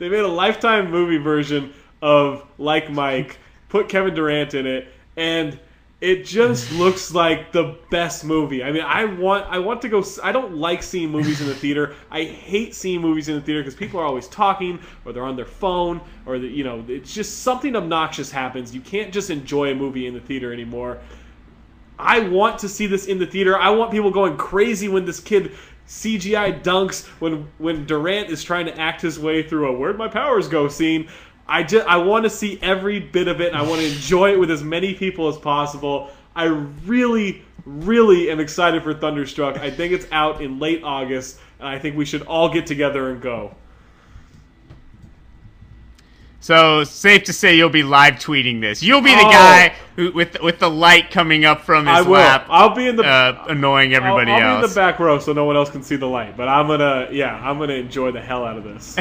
[SPEAKER 2] they made a Lifetime movie version of Like Mike, put Kevin Durant in it, and it just looks like the best movie. I mean, I want to go. I don't like seeing movies in the theater. I hate seeing movies in the theater because people are always talking, or they're on their phone, or it's just something obnoxious happens. You can't just enjoy a movie in the theater anymore. I want to see this in the theater. I want people going crazy when this kid CGI dunks, when Durant is trying to act his way through a "Where'd my powers go" scene. I want to see every bit of it, and I want to enjoy it with as many people as possible. I really, really am excited for Thunderstruck. I think it's out in late August, and I think we should all get together and go.
[SPEAKER 1] So, safe to say you'll be live tweeting this. You'll be the guy with the light coming up from his lap.
[SPEAKER 2] I'll be in the
[SPEAKER 1] annoying everybody else.
[SPEAKER 2] I'll be in the back row so no one else can see the light. But I'm gonna enjoy the hell out of this.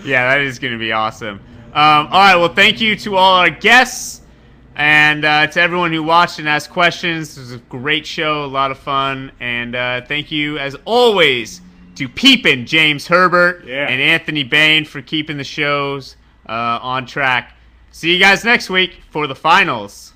[SPEAKER 1] Yeah, that is going to be awesome. All right, well, thank you to all our guests and to everyone who watched and asked questions. It was a great show, a lot of fun. And thank you, as always, to Peepin' James Herbert and Anthony Bain for keeping the shows on track. See you guys next week for the finals.